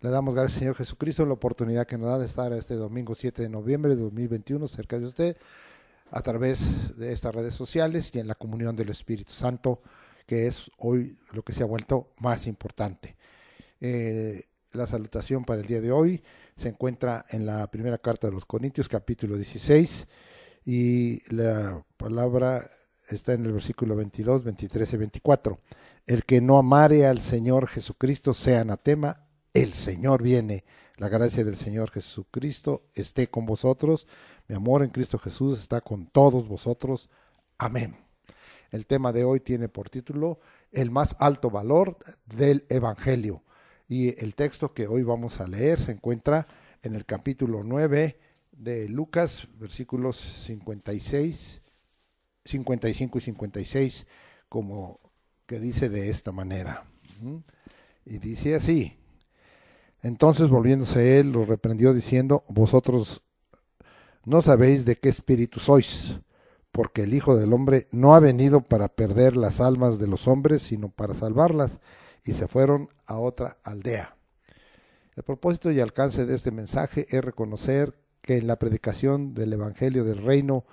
Le damos gracias, Señor Jesucristo, en la oportunidad que nos da de estar este domingo 7 de noviembre de 2021 cerca de usted, a través de estas redes sociales y en la comunión del Espíritu Santo, que es hoy lo que se ha vuelto más importante. La salutación para el día de hoy se encuentra en la primera carta de los Corintios, capítulo 16, y la palabra está en el versículo 22, 23 y 24. El que no amare al Señor Jesucristo sea anatema. El Señor viene. La gracia del Señor Jesucristo esté con vosotros. Mi amor en Cristo Jesús está con todos vosotros. Amén. El tema de hoy tiene por título El más alto valor del Evangelio. Y el texto que hoy vamos a leer se encuentra en el capítulo 9 de Lucas, versículos 56, 55 y 56, como que dice de esta manera. Y dice así: entonces volviéndose él, los reprendió diciendo: vosotros no sabéis de qué espíritu sois, porque el Hijo del Hombre no ha venido para perder las almas de los hombres, sino para salvarlas. Y se fueron a otra aldea. El propósito y alcance de este mensaje es reconocer que en la predicación del Evangelio del Reino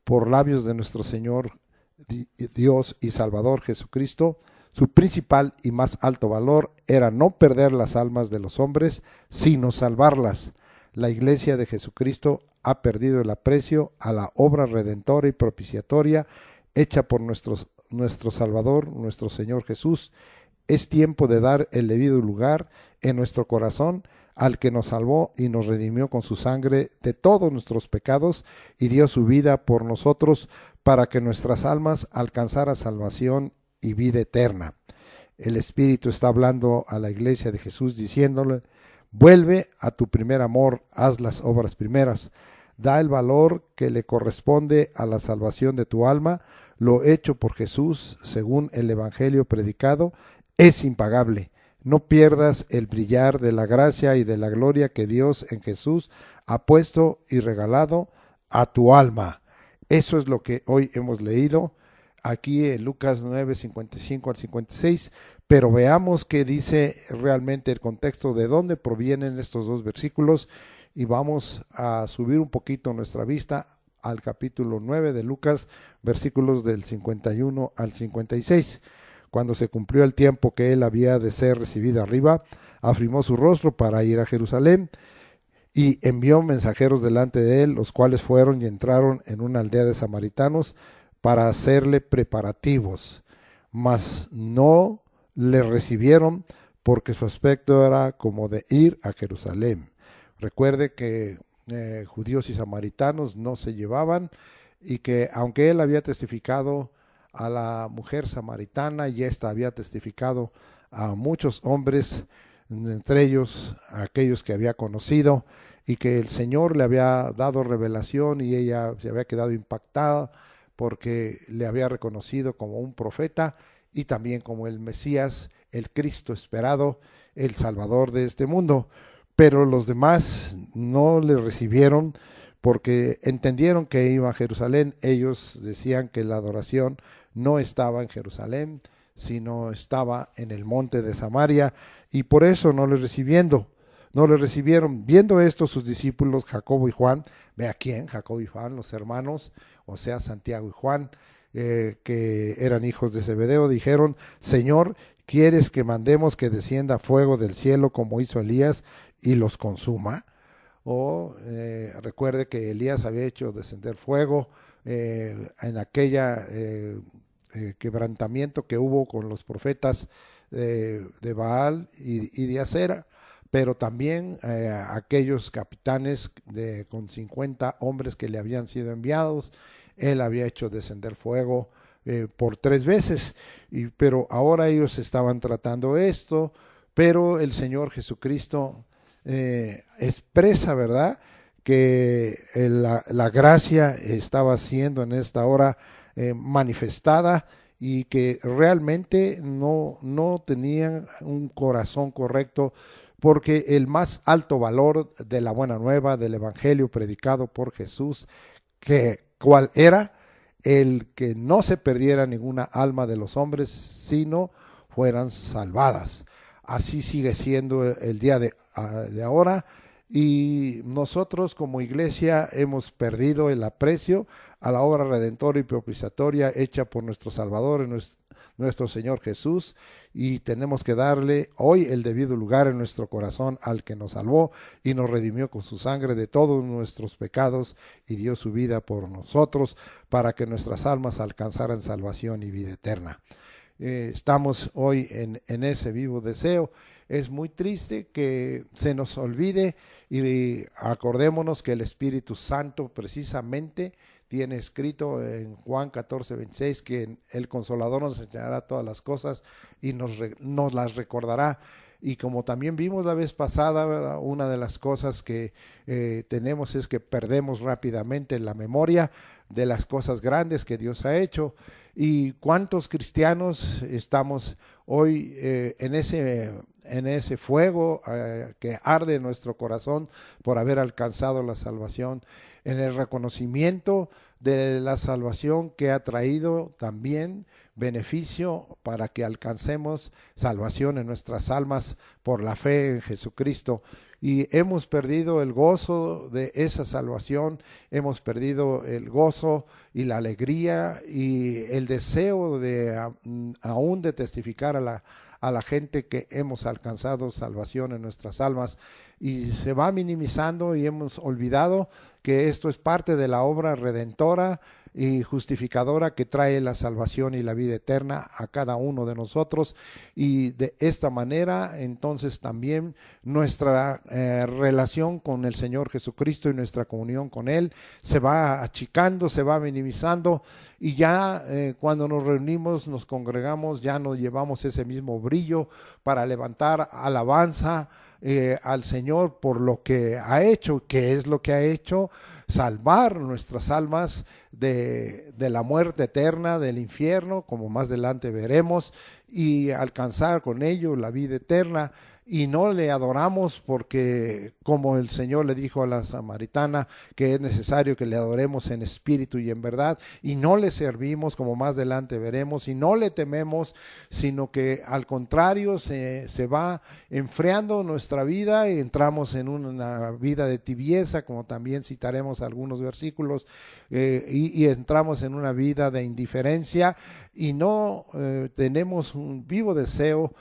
por labios de nuestro Señor Dios y Salvador Jesucristo, su principal y más alto valor era no perder las almas de los hombres, sino salvarlas. La Iglesia de Jesucristo ha perdido el aprecio a la obra redentora y propiciatoria hecha por nuestro Salvador, nuestro Señor Jesús. Es tiempo de dar el debido lugar en nuestro corazón al que nos salvó y nos redimió con su sangre de todos nuestros pecados y dio su vida por nosotros para que nuestras almas alcanzaran salvación y vida eterna. El Espíritu está hablando a la Iglesia de Jesús diciéndole: vuelve a tu primer amor, haz las obras primeras, da el valor que le corresponde a la salvación de tu alma. Lo hecho por Jesús según el Evangelio predicado es impagable. No pierdas el brillar de la gracia y de la gloria que Dios en Jesús ha puesto y regalado a tu alma. Eso es lo que hoy hemos leído aquí en Lucas 9, 55 al 56, pero veamos qué dice realmente el contexto, de dónde provienen estos dos versículos, y vamos a subir un poquito nuestra vista al capítulo 9 de Lucas, versículos del 51 al 56. Cuando se cumplió el tiempo que él había de ser recibido arriba, afirmó su rostro para ir a Jerusalén y envió mensajeros delante de él, los cuales fueron y entraron en una aldea de samaritanos para hacerle preparativos, mas no le recibieron porque su aspecto era como de ir a Jerusalén. Recuerde que judíos y samaritanos no se llevaban, y que aunque él había testificado a la mujer samaritana y ésta había testificado a muchos hombres, entre ellos a aquellos que había conocido, y que el Señor le había dado revelación y ella se había quedado impactada porque le había reconocido como un profeta y también como el Mesías, el Cristo esperado, el Salvador de este mundo. Pero los demás no le recibieron porque entendieron que iba a Jerusalén. Ellos decían que la adoración no estaba en Jerusalén, sino estaba en el monte de Samaria, y por eso no le recibieron. Viendo esto, sus discípulos Jacobo y Juan, ve a quién, Jacobo y Juan, los hermanos, o sea, Santiago y Juan, que eran hijos de Zebedeo, dijeron: Señor, ¿quieres que mandemos que descienda fuego del cielo como hizo Elías y los consuma? Recuerde que Elías había hecho descender fuego en aquella quebrantamiento que hubo con los profetas de Baal y de Acera, pero también aquellos capitanes con 50 hombres que le habían sido enviados. Él había hecho descender fuego por 3 veces, pero ahora ellos estaban tratando esto, pero el Señor Jesucristo expresa, ¿verdad?, que la gracia estaba siendo en esta hora manifestada, y que realmente no tenían un corazón correcto, porque el más alto valor de la buena nueva del Evangelio predicado por Jesús, ¿cuál era? El que no se perdiera ninguna alma de los hombres, sino fueran salvadas. así sigue siendo el día de ahora. Y nosotros como iglesia hemos perdido el aprecio a la obra redentora y propiciatoria hecha por nuestro Salvador, nuestro Señor Jesús, y tenemos que darle hoy el debido lugar en nuestro corazón al que nos salvó y nos redimió con su sangre de todos nuestros pecados y dio su vida por nosotros para que nuestras almas alcanzaran salvación y vida eterna. Estamos hoy en ese vivo deseo. Es muy triste que se nos olvide y acordémonos que el Espíritu Santo precisamente tiene escrito en Juan 14:26 que el Consolador nos enseñará todas las cosas y nos las recordará. Y como también vimos la vez pasada, ¿verdad? Una de las cosas que tenemos es que perdemos rápidamente la memoria de las cosas grandes que Dios ha hecho. ¿Y cuántos cristianos estamos hoy en ese fuego que arde en nuestro corazón por haber alcanzado la salvación, en el reconocimiento de la salvación que ha traído también beneficio para que alcancemos salvación en nuestras almas por la fe en Jesucristo? Y hemos perdido el gozo de esa salvación, hemos perdido el gozo y la alegría y el deseo de aún de testificar a la gente que hemos alcanzado salvación en nuestras almas, y se va minimizando y hemos olvidado que esto es parte de la obra redentora y justificadora que trae la salvación y la vida eterna a cada uno de nosotros. Y de esta manera entonces también nuestra relación con el Señor Jesucristo y nuestra comunión con Él se va achicando, se va minimizando, y ya cuando nos reunimos, nos congregamos, ya no llevamos ese mismo brillo para levantar alabanza al Señor por lo que ha hecho. ¿Qué es lo que ha hecho? Salvar nuestras almas de la muerte eterna, del infierno, como más adelante veremos, y alcanzar con ello la vida eterna. Y no le adoramos porque, como el Señor le dijo a la samaritana, que es necesario que le adoremos en espíritu y en verdad, y no le servimos, como más adelante veremos, y no le tememos, sino que al contrario se va enfriando nuestra vida y entramos en una vida de tibieza, como también citaremos algunos versículos, y entramos en una vida de indiferencia, y no tenemos un vivo deseo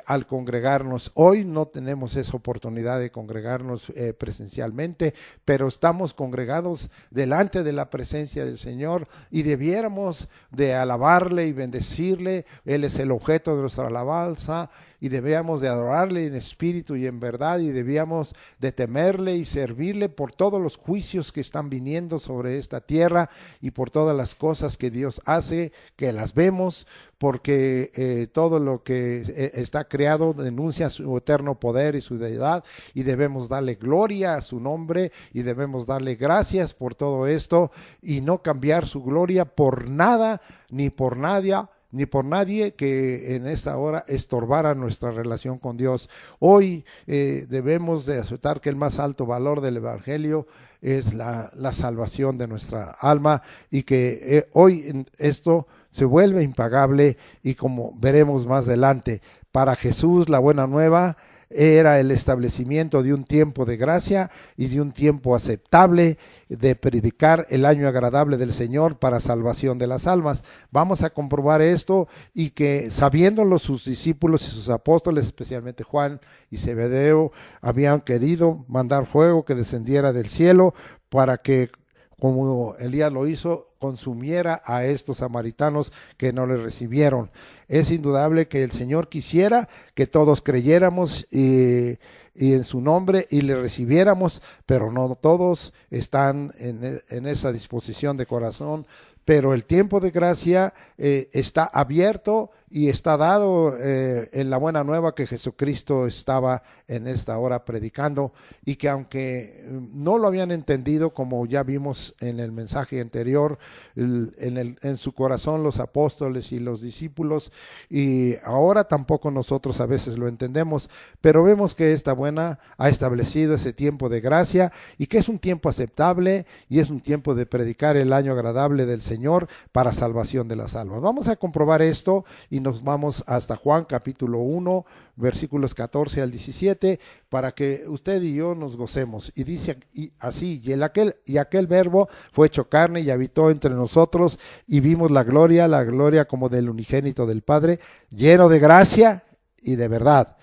al congregarnos. Hoy no tenemos esa oportunidad de congregarnos presencialmente, pero estamos congregados delante de la presencia del Señor y debiéramos de alabarle y bendecirle. Él es el objeto de nuestra alabanza y debíamos de adorarle en espíritu y en verdad, y debíamos de temerle y servirle por todos los juicios que están viniendo sobre esta tierra y por todas las cosas que Dios hace, que las vemos, porque todo lo que está creado denuncia su eterno poder y su deidad, y debemos darle gloria a su nombre y debemos darle gracias por todo esto y no cambiar su gloria por nada ni por nadie que en esta hora estorbara nuestra relación con Dios. Hoy debemos de aceptar que el más alto valor del Evangelio es la salvación de nuestra alma, y que hoy esto se vuelve impagable, y como veremos más adelante, para Jesús la buena nueva era el establecimiento de un tiempo de gracia y de un tiempo aceptable de predicar el año agradable del Señor para salvación de las almas. Vamos a comprobar esto, y que sabiéndolo sus discípulos y sus apóstoles, especialmente Juan y Zebedeo, habían querido mandar fuego que descendiera del cielo para que, como Elías lo hizo, consumiera a estos samaritanos que no le recibieron. Es indudable que el Señor quisiera que todos creyéramos y en su nombre y le recibiéramos, pero no todos están en esa disposición de corazón. Pero el tiempo de gracia está abierto y está dado en la buena nueva que Jesucristo estaba en esta hora predicando, y que aunque no lo habían entendido, como ya vimos en el mensaje anterior, en su corazón los apóstoles y los discípulos, y ahora tampoco nosotros a veces lo entendemos, pero vemos que esta buena ha establecido ese tiempo de gracia, y que es un tiempo aceptable y es un tiempo de predicar el año agradable del Señor para salvación de las almas. Vamos a comprobar esto y nos vamos hasta Juan capítulo 1, versículos 14 al 17, para que usted y yo nos gocemos. Y dice así, y aquel verbo fue hecho carne y habitó entre nosotros, y vimos la gloria como del unigénito del Padre, lleno de gracia y de verdad.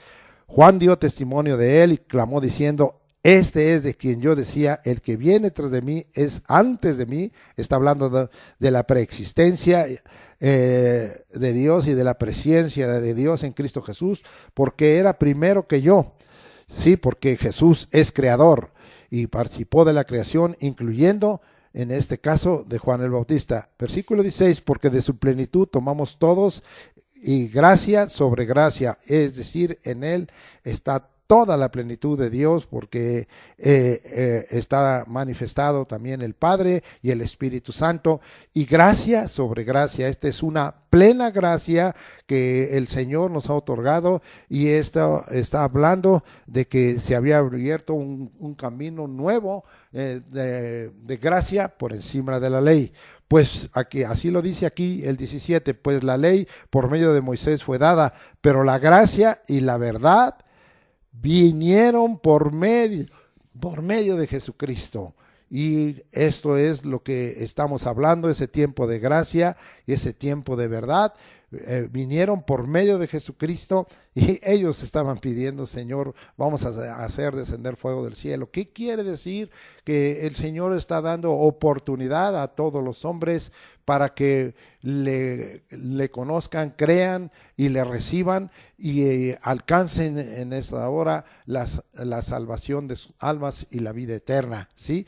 Juan dio testimonio de él y clamó diciendo: este es de quien yo decía, el que viene tras de mí es antes de mí. Está hablando de la preexistencia de Dios y de la presencia de Dios en Cristo Jesús, porque era primero que yo. Sí, porque Jesús es creador y participó de la creación, incluyendo en este caso de Juan el Bautista. Versículo 16, porque de su plenitud tomamos todos, y gracia sobre gracia, es decir, en él está toda la plenitud de Dios, porque está manifestado también el Padre y el Espíritu Santo, y gracia sobre gracia. Esta es una plena gracia que el Señor nos ha otorgado, y esto está hablando de que se había abierto un camino nuevo de gracia por encima de la ley. Pues aquí, así lo dice aquí el 17, pues la ley por medio de Moisés fue dada, pero la gracia y la verdad vinieron por medio de Jesucristo. Y esto es lo que estamos hablando, ese tiempo de gracia y ese tiempo de verdad. Vinieron por medio de Jesucristo, y ellos estaban pidiendo: Señor, vamos a hacer descender fuego del cielo. ¿Qué quiere decir? Que el Señor está dando oportunidad a todos los hombres para que le conozcan, crean y le reciban, y alcancen en esta hora la salvación de sus almas y la vida eterna, ¿sí?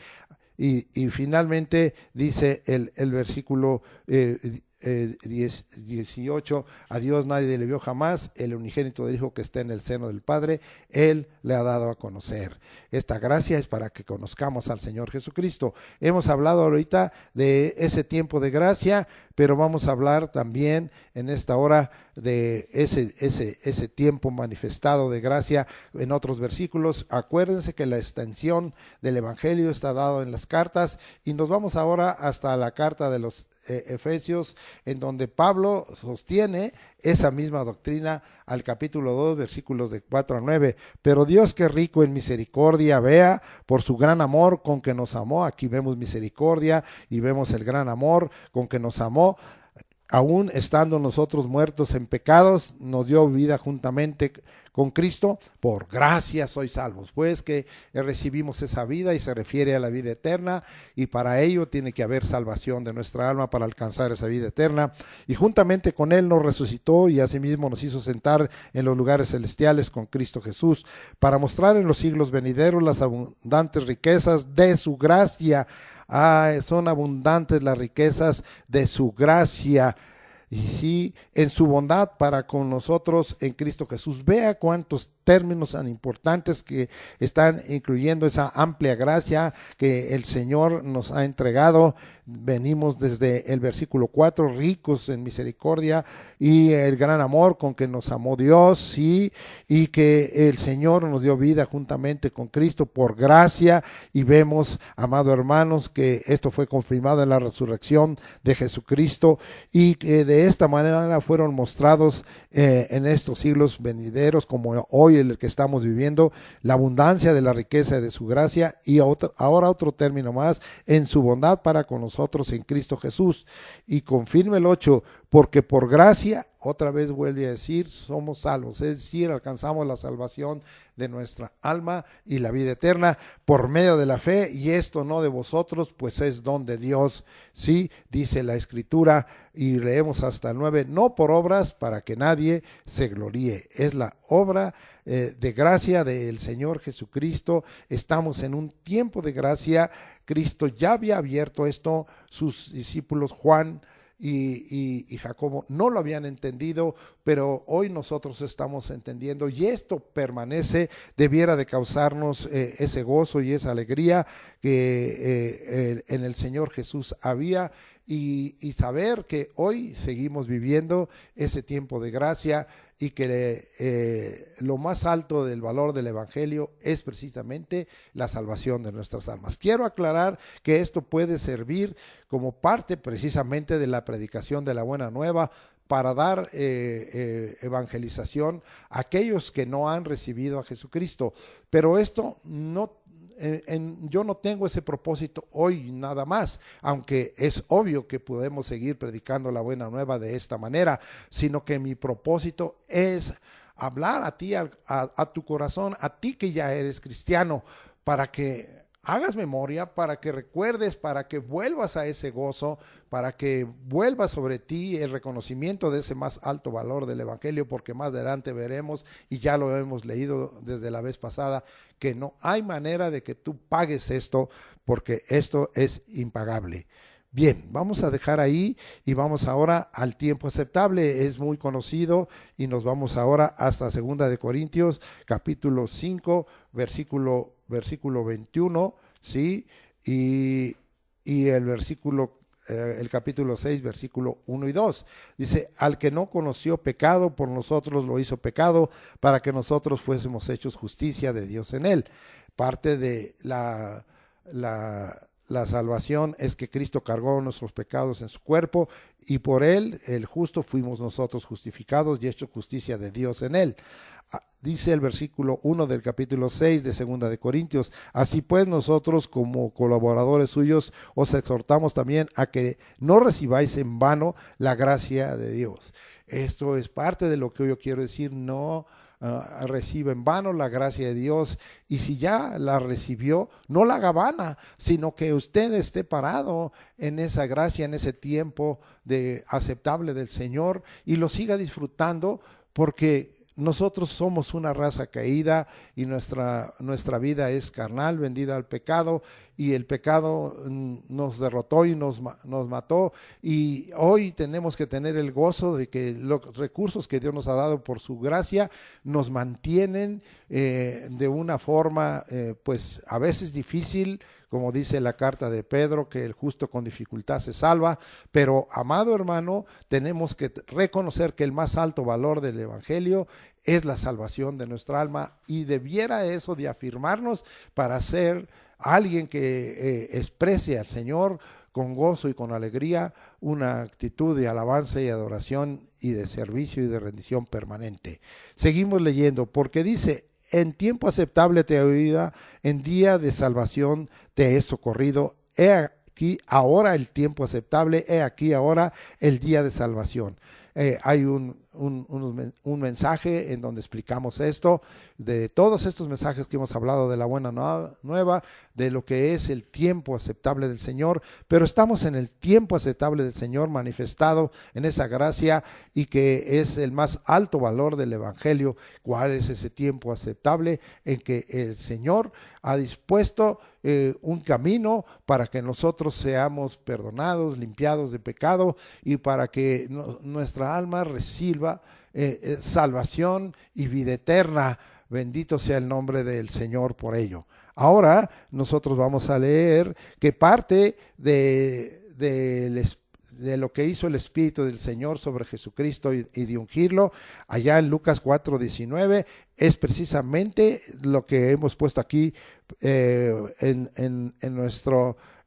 Y finalmente dice el versículo 18, a Dios nadie le vio jamás, el unigénito del Hijo que está en el seno del Padre, Él le ha dado a conocer. Esta gracia es para que conozcamos al Señor Jesucristo. Hemos hablado ahorita de ese tiempo de gracia, pero vamos a hablar también en esta hora de ese tiempo manifestado de gracia en otros versículos. Acuérdense que la extensión del Evangelio está dado en las cartas, y nos vamos ahora hasta la carta de los Efesios, en donde Pablo sostiene esa misma doctrina al capítulo 2, versículos de 4 a 9. Pero Dios, que rico en misericordia, vea por su gran amor con que nos amó. Aquí vemos misericordia y vemos el gran amor con que nos amó. Aún estando nosotros muertos en pecados, nos dio vida juntamente con Cristo. Por gracia sois salvos. Pues que recibimos esa vida, y se refiere a la vida eterna, y para ello tiene que haber salvación de nuestra alma para alcanzar esa vida eterna. Y juntamente con Él nos resucitó, y asimismo nos hizo sentar en los lugares celestiales con Cristo Jesús, para mostrar en los siglos venideros las abundantes riquezas de su gracia. Son abundantes las riquezas de su gracia, y sí, en su bondad para con nosotros en Cristo Jesús. Vea cuántos términos tan importantes que están incluyendo esa amplia gracia que el Señor nos ha entregado. Venimos desde el versículo 4, ricos en misericordia y el gran amor con que nos amó Dios, sí, y que el Señor nos dio vida juntamente con Cristo por gracia. Y vemos, amados hermanos, que esto fue confirmado en la resurrección de Jesucristo, y que de esta manera fueron mostrados en estos siglos venideros, como hoy el que estamos viviendo, la abundancia de la riqueza de su gracia. Y ahora otro término más: en su bondad para con nosotros en Cristo Jesús. Y confirma el 8, porque por gracia, otra vez vuelve a decir, somos salvos, es decir, alcanzamos la salvación de nuestra alma y la vida eterna por medio de la fe, y esto no de vosotros, pues es don de Dios. Sí, dice la Escritura, y leemos hasta el 9, no por obras para que nadie se gloríe. Es la obra de gracia del Señor Jesucristo. Estamos en un tiempo de gracia. Cristo ya había abierto esto, sus discípulos Juan y Jacobo no lo habían entendido, pero hoy nosotros estamos entendiendo, y esto permanece, debiera de causarnos ese gozo y esa alegría que en el Señor Jesús había, y saber que hoy seguimos viviendo ese tiempo de gracia, y que lo más alto del valor del Evangelio es precisamente la salvación de nuestras almas. Quiero aclarar que esto puede servir como parte precisamente de la predicación de la buena nueva para dar evangelización a aquellos que no han recibido a Jesucristo. Pero esto no, yo no tengo ese propósito hoy nada más, aunque es obvio que podemos seguir predicando la buena nueva de esta manera, sino que mi propósito es hablar a ti, a tu corazón, a ti que ya eres cristiano, para que hagas memoria, para que recuerdes, para que vuelvas a ese gozo, para que vuelva sobre ti el reconocimiento de ese más alto valor del evangelio, porque más adelante veremos, y ya lo hemos leído desde la vez pasada, que no hay manera de que tú pagues esto, porque esto es impagable. Bien, vamos a dejar ahí y vamos ahora al tiempo aceptable. Es muy conocido y nos vamos ahora hasta 2 de Corintios, capítulo 5, versículo 21, ¿sí? Y el capítulo 6, versículo 1 y 2. Dice, al que no conoció pecado, por nosotros lo hizo pecado, para que nosotros fuésemos hechos justicia de Dios en él. Parte de la salvación es que Cristo cargó nuestros pecados en su cuerpo y por él, el justo, fuimos nosotros justificados y hechos justicia de Dios en él. Dice el versículo 1 del capítulo 6 de 2 de Corintios, así pues nosotros como colaboradores suyos os exhortamos también a que no recibáis en vano la gracia de Dios. Esto es parte de lo que yo quiero decir, no recibe en vano la gracia de Dios, y si ya la recibió, no la haga vana, sino que usted esté parado en esa gracia, en ese tiempo aceptable del Señor, y lo siga disfrutando, porque nosotros somos una raza caída y nuestra vida es carnal, vendida al pecado, y el pecado nos derrotó y nos mató, y hoy tenemos que tener el gozo de que los recursos que Dios nos ha dado por su gracia nos mantienen de una forma pues a veces difícil, como dice la carta de Pedro, que el justo con dificultad se salva, pero amado hermano, tenemos que reconocer que el más alto valor del evangelio es la salvación de nuestra alma, y debiera eso de afirmarnos para ser alguien que exprese al Señor con gozo y con alegría, una actitud de alabanza y adoración y de servicio y de rendición permanente. Seguimos leyendo, porque dice, en tiempo aceptable te he oído, en día de salvación te he socorrido, he aquí ahora el tiempo aceptable, he aquí ahora el día de salvación. Hay un mensaje en donde explicamos esto, de todos estos mensajes que hemos hablado de la buena nueva, de lo que es el tiempo aceptable del Señor, pero estamos en el tiempo aceptable del Señor manifestado en esa gracia, y que es el más alto valor del evangelio. ¿Cuál es ese tiempo aceptable? En que el Señor ha dispuesto un camino para que nosotros seamos perdonados, limpiados de pecado, y para que nuestra alma reciba salvación y vida eterna. Bendito sea el nombre del Señor por ello. Ahora nosotros vamos a leer que parte de lo que hizo el Espíritu del Señor sobre Jesucristo y de ungirlo, allá en Lucas 4:19, es precisamente lo que hemos puesto aquí en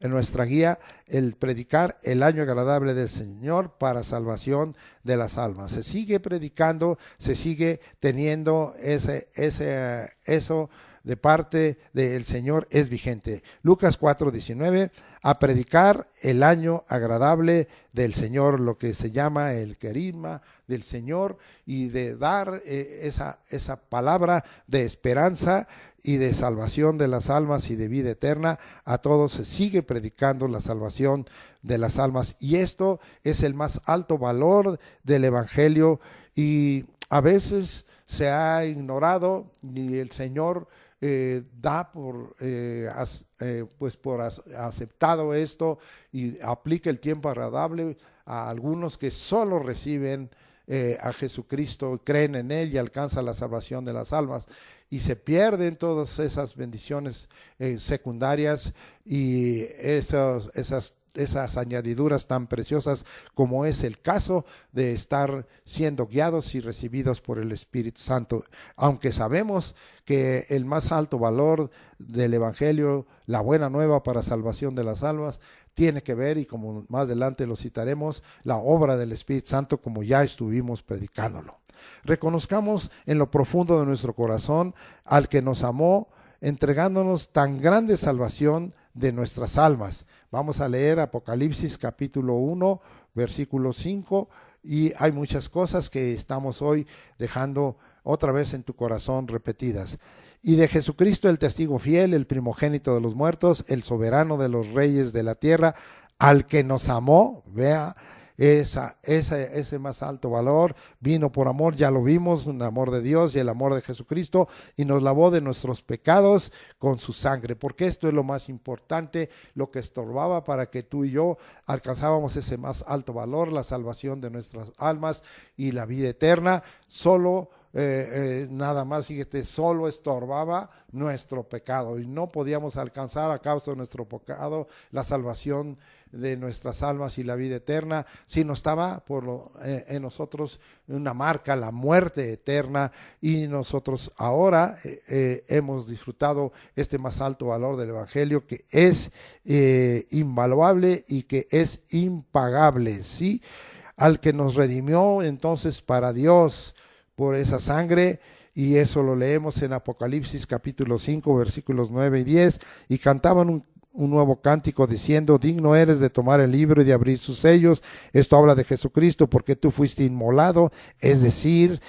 nuestra guía, el predicar el año agradable del Señor para salvación de las almas. Se sigue predicando, se sigue teniendo eso de parte del Señor, es vigente. Lucas 4:19, a predicar el año agradable del Señor, lo que se llama el querigma del Señor, y de dar esa palabra de esperanza y de salvación de las almas y de vida eterna a todos. Se sigue predicando la salvación de las almas, y esto es el más alto valor del evangelio, y a veces se ha ignorado, y el Señor da por aceptado esto, y aplica el tiempo agradable a algunos que solo reciben a Jesucristo, creen en él y alcanzan la salvación de las almas, y se pierden todas esas bendiciones secundarias y esas esas añadiduras tan preciosas como es el caso de estar siendo guiados y recibidos por el Espíritu Santo. Aunque sabemos que el más alto valor del Evangelio, la buena nueva para salvación de las almas, tiene que ver, y como más adelante lo citaremos, la obra del Espíritu Santo, como ya estuvimos predicándolo. Reconozcamos en lo profundo de nuestro corazón al que nos amó, entregándonos tan grande salvación de nuestras almas. Vamos a leer Apocalipsis capítulo 1, versículo 5, y hay muchas cosas que estamos hoy dejando otra vez en tu corazón repetidas. Y de Jesucristo, el testigo fiel, el primogénito de los muertos, el soberano de los reyes de la tierra, al que nos amó, vea, ese más alto valor, vino por amor, ya lo vimos, un amor de Dios y el amor de Jesucristo, y nos lavó de nuestros pecados con su sangre, porque esto es lo más importante, lo que estorbaba para que tú y yo alcanzábamos ese más alto valor, la salvación de nuestras almas y la vida eterna. Solo nada más, fíjate, solo estorbaba nuestro pecado y no podíamos alcanzar a causa de nuestro pecado la salvación de nuestras almas y la vida eterna, sino estaba en nosotros una marca, la muerte eterna, y nosotros ahora hemos disfrutado este más alto valor del Evangelio, que es invaluable y que es impagable, ¿sí? Al que nos redimió entonces para Dios por esa sangre, y eso lo leemos en Apocalipsis capítulo 5 versículos 9 y 10, y cantaban un nuevo cántico diciendo: digno eres de tomar el libro y de abrir sus sellos. Esto habla de Jesucristo, porque tú fuiste inmolado, es decir,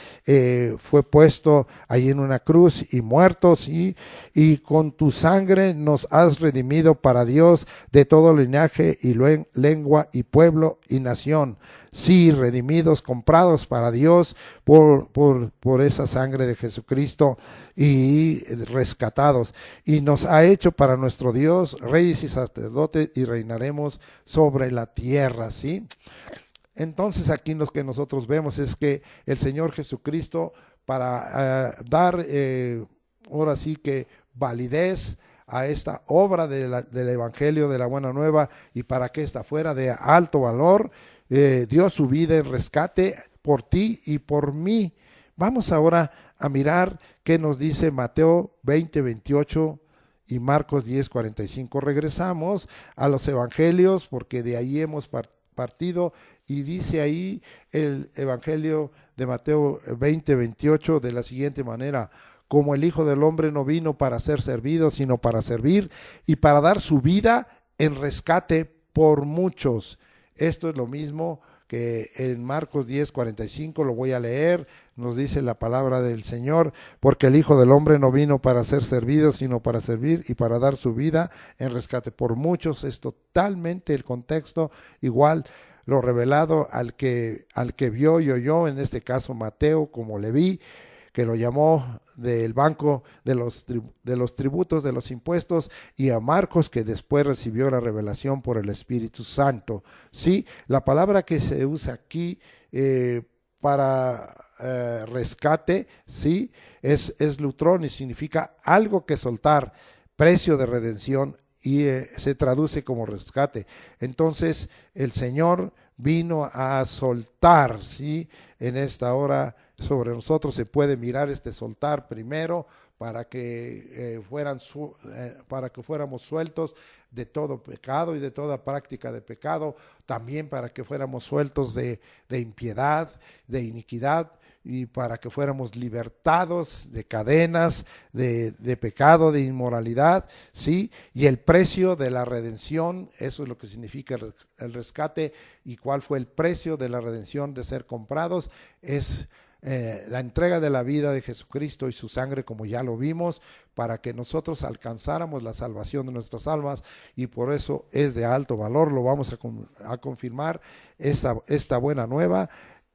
fue puesto ahí en una cruz y muerto, ¿sí? Y con tu sangre nos has redimido para Dios de todo linaje y lengua y pueblo y nación. Sí, redimidos, comprados para Dios por esa sangre de Jesucristo, y rescatados. Y nos ha hecho para nuestro Dios reyes y sacerdotes, y reinaremos sobre la tierra, ¿sí? Entonces aquí lo que nosotros vemos es que el Señor Jesucristo, para dar ahora sí que validez a esta obra del Evangelio de la Buena Nueva, y para que esta fuera de alto valor, dio su vida en rescate por ti y por mí. Vamos ahora a mirar qué nos dice Mateo 20, 28 y Marcos 10, 45. Regresamos a los evangelios, porque de ahí hemos partido, y dice ahí el evangelio de Mateo 20, 28 de la siguiente manera: como el Hijo del Hombre no vino para ser servido, sino para servir y para dar su vida en rescate por muchos. Esto es lo mismo que en Marcos 10, 45, lo voy a leer, nos dice la palabra del Señor: porque el Hijo del Hombre no vino para ser servido, sino para servir y para dar su vida en rescate por muchos. Es totalmente el contexto igual, lo revelado al que vio y oyó, en este caso Mateo, como Leví, que lo llamó del banco de los tributos, de los impuestos, y a Marcos, que después recibió la revelación por el Espíritu Santo. Sí, la palabra que se usa aquí para rescate, sí, es lutrón, y significa algo que soltar, precio de redención, y se traduce como rescate. Entonces el Señor vino a soltar, ¿sí? En esta hora sobre nosotros se puede mirar este soltar primero, para que fuéramos sueltos de todo pecado y de toda práctica de pecado, también para que fuéramos sueltos de impiedad, de iniquidad, y para que fuéramos libertados de cadenas, de pecado, de inmoralidad, ¿sí? Y el precio de la redención, eso es lo que significa el rescate. ¿Y cuál fue el precio de la redención, de ser comprados? Es la entrega de la vida de Jesucristo y su sangre, como ya lo vimos, para que nosotros alcanzáramos la salvación de nuestras almas, y por eso es de alto valor. Lo vamos a confirmar, esta buena nueva,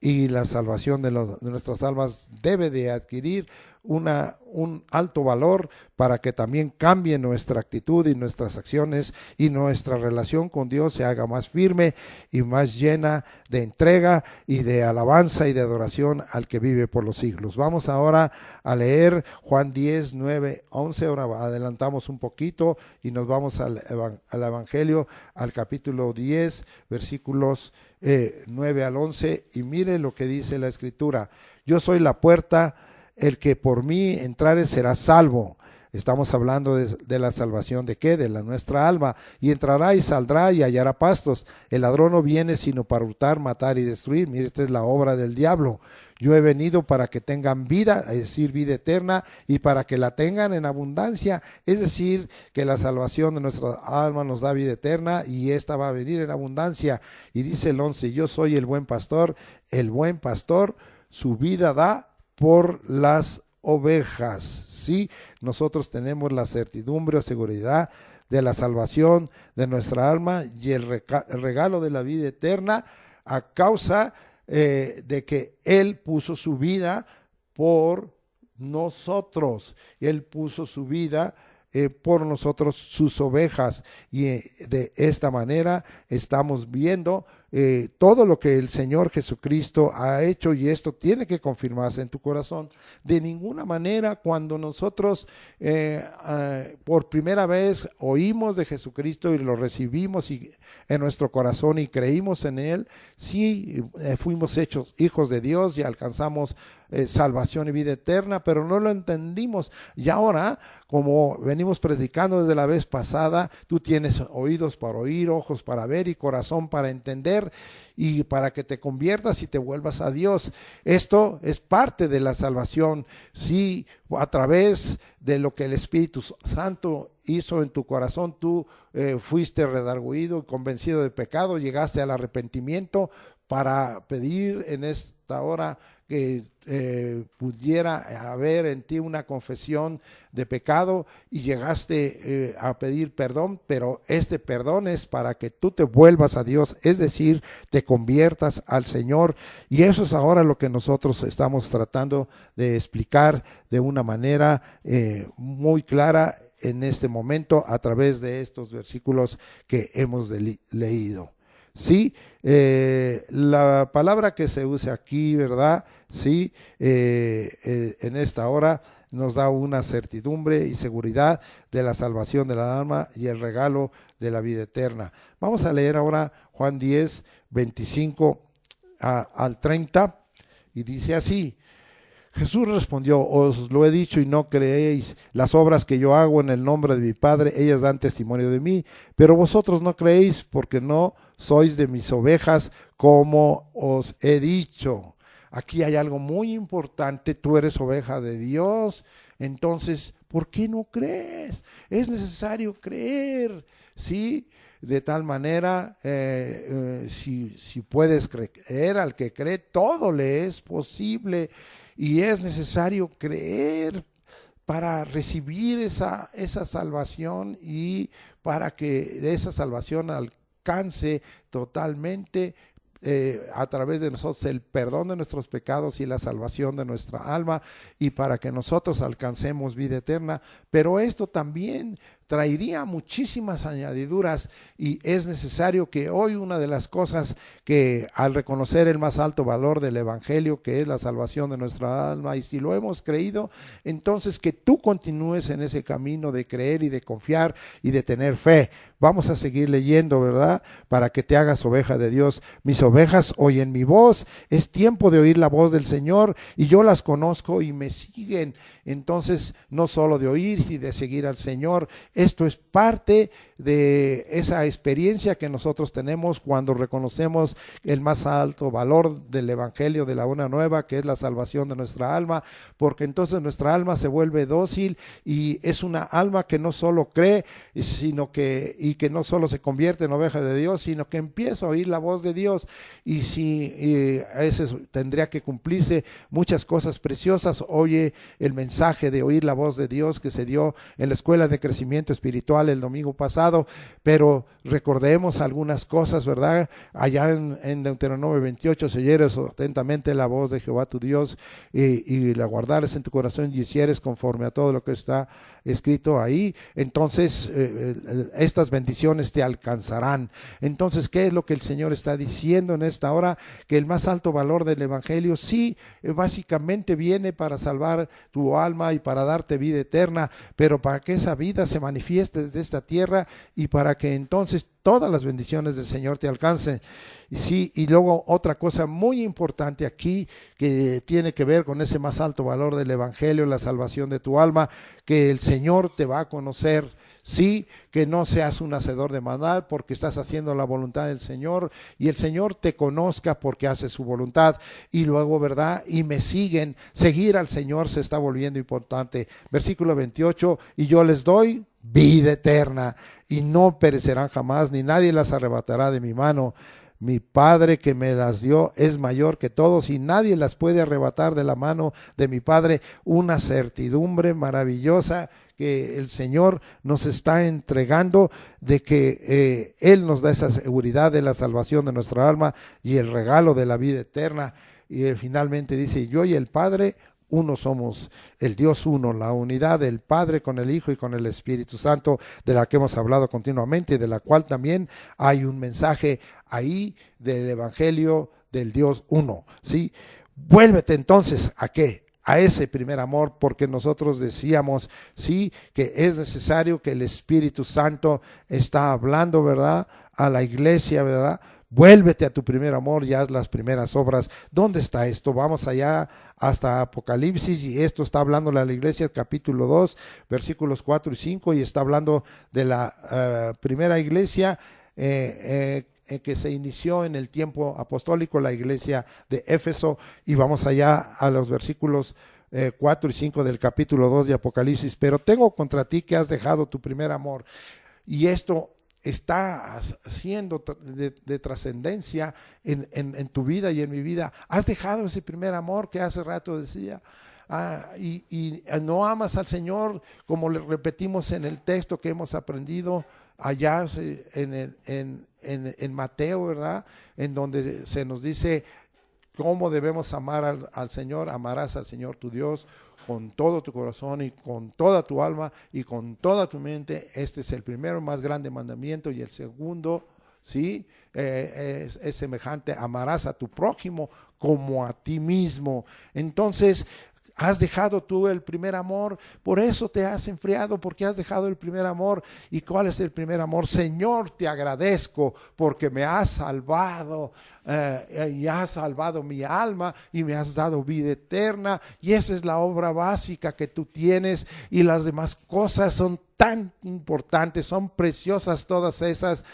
y la salvación de nuestras almas debe de adquirir un alto valor para que también cambie nuestra actitud y nuestras acciones y nuestra relación con Dios se haga más firme y más llena de entrega y de alabanza y de adoración al que vive por los siglos. Vamos ahora a leer Juan 10, 9, 11. Ahora adelantamos un poquito y nos vamos al Evangelio, al capítulo 10, versículos 9 al 11. Y mire lo que dice la Escritura: yo soy la puerta, el que por mí entrare será salvo. Estamos hablando de la salvación ¿de qué? De nuestra alma. Y entrará y saldrá y hallará pastos. El ladrón no viene sino para hurtar, matar y destruir. Mire, esta es la obra del diablo. Yo he venido para que tengan vida, es decir, vida eterna, y para que la tengan en abundancia. Es decir, que la salvación de nuestra alma nos da vida eterna y esta va a venir en abundancia. Y dice el 11, yo soy el buen pastor su vida da por las ovejas. Sí, nosotros tenemos la certidumbre o seguridad de la salvación de nuestra alma y el regalo de la vida eterna a causa de que Él puso su vida por nosotros. Él puso su vida por nosotros, sus ovejas, y de esta manera estamos viendo todo lo que el Señor Jesucristo ha hecho, y esto tiene que confirmarse en tu corazón. De ninguna manera cuando nosotros por primera vez oímos de Jesucristo y lo recibimos en nuestro corazón y creímos en Él, sí fuimos hechos hijos de Dios y alcanzamos salvación y vida eterna, pero no lo entendimos. Y ahora, como venimos predicando desde la vez pasada, tú tienes oídos para oír, ojos para ver y corazón para entender, y para que te conviertas y te vuelvas a Dios. Esto es parte de la salvación, sí, a través de lo que el Espíritu Santo hizo en tu corazón. Tú fuiste redarguido y convencido de pecado, llegaste al arrepentimiento para pedir en esta hora que pudiera haber en ti una confesión de pecado, y llegaste a pedir perdón, pero este perdón es para que tú te vuelvas a Dios, es decir, te conviertas al Señor, y eso es ahora lo que nosotros estamos tratando de explicar de una manera muy clara en este momento a través de estos versículos que hemos leído. Sí, la palabra que se usa aquí, ¿verdad? Sí, en esta hora nos da una certidumbre y seguridad de la salvación de la alma y el regalo de la vida eterna. Vamos a leer ahora Juan 10, 25 al 30, y dice así: Jesús respondió, os lo he dicho y no creéis. Las obras que yo hago en el nombre de mi Padre, ellas dan testimonio de mí, pero vosotros no creéis porque no sois de mis ovejas, como os he dicho. Aquí hay algo muy importante: tú eres oveja de Dios, entonces, ¿por qué no crees? Es necesario creer, ¿sí? De tal manera, si puedes creer, al que cree, todo le es posible. Y es necesario creer para recibir esa salvación, y para que esa salvación alcance totalmente a través de nosotros el perdón de nuestros pecados y la salvación de nuestra alma, y para que nosotros alcancemos vida eterna. Pero esto también traería muchísimas añadiduras, y es necesario que hoy una de las cosas que, al reconocer el más alto valor del Evangelio, que es la salvación de nuestra alma, y si lo hemos creído, entonces que tú continúes en ese camino de creer y de confiar y de tener fe. Vamos a seguir leyendo, ¿verdad? Para que te hagas oveja de Dios. Mis ovejas oyen mi voz. Es tiempo de oír la voz del Señor, y yo las conozco y me siguen. Entonces, no solo de oír y de seguir al Señor, esto es parte de esa experiencia que nosotros tenemos cuando reconocemos el más alto valor del Evangelio de la Buena Nueva, que es la salvación de nuestra alma, porque entonces nuestra alma se vuelve dócil, y es una alma que no solo cree, y que no solo se convierte en oveja de Dios, sino que empieza a oír la voz de Dios. Y si ese tendría que cumplirse muchas cosas preciosas, oye el mensaje de oír la voz de Dios que se dio en la Escuela de Crecimiento alimento espiritual el domingo pasado, pero recordemos algunas cosas, ¿verdad? Allá en Deuteronomio 28, si oyeres atentamente la voz de Jehová tu Dios y la guardares en tu corazón y hicieres conforme a todo lo que está escrito ahí, entonces estas bendiciones te alcanzarán. Entonces, ¿qué es lo que el Señor está diciendo en esta hora? Que el más alto valor del Evangelio sí, básicamente viene para salvar tu alma y para darte vida eterna, pero para que esa vida se manifieste desde esta tierra y para que entonces todas las bendiciones del Señor te alcancen. Y sí, y luego otra cosa muy importante aquí que tiene que ver con ese más alto valor del Evangelio, la salvación de tu alma, que el Señor te va a conocer. Sí, que no seas un hacedor de maldad porque estás haciendo la voluntad del Señor y el Señor te conozca porque haces su voluntad. Y luego, ¿verdad? Y me siguen. Seguir al Señor se está volviendo importante. Versículo 28, y yo les doy vida eterna y no perecerán jamás, ni nadie las arrebatará de mi mano. Mi Padre que me las dio es mayor que todos y nadie las puede arrebatar de la mano de mi Padre. Una certidumbre maravillosa que el Señor nos está entregando de que Él nos da esa seguridad de la salvación de nuestra alma y el regalo de la vida eterna. Y Él finalmente dice, yo y el Padre uno somos, el Dios uno, la unidad del Padre con el Hijo y con el Espíritu Santo, de la que hemos hablado continuamente y de la cual también hay un mensaje ahí del Evangelio del Dios uno, ¿sí? Vuélvete entonces, ¿a qué? A ese primer amor, porque nosotros decíamos, sí, que es necesario que el Espíritu Santo está hablando, ¿verdad?, a la iglesia, ¿verdad? Vuélvete a tu primer amor y haz las primeras obras. ¿Dónde está esto? Vamos allá hasta Apocalipsis y esto está hablando a la iglesia, capítulo 2, versículos 4 y 5, y está hablando de la primera iglesia que se inició en el tiempo apostólico, la iglesia de Éfeso, y vamos allá a los versículos 4 y 5 del capítulo 2 de Apocalipsis. Pero tengo contra ti que has dejado tu primer amor. Y esto está siendo de trascendencia en tu vida y en mi vida. Has dejado ese primer amor que hace rato decía. Y no amas al Señor, como le repetimos en el texto que hemos aprendido allá en Mateo, ¿verdad? En donde se nos dice cómo debemos amar al Señor. Amarás al Señor tu Dios con todo tu corazón y con toda tu alma y con toda tu mente. Este es el primero más grande mandamiento, y el segundo, ¿sí? Es semejante: amarás a tu prójimo como a ti mismo. Entonces, has dejado tú el primer amor, por eso te has enfriado, porque has dejado el primer amor. ¿Y cuál es el primer amor? Señor, te agradezco porque me has salvado y has salvado mi alma y me has dado vida eterna, y esa es la obra básica que tú tienes, y las demás cosas son tan importantes, son preciosas todas esas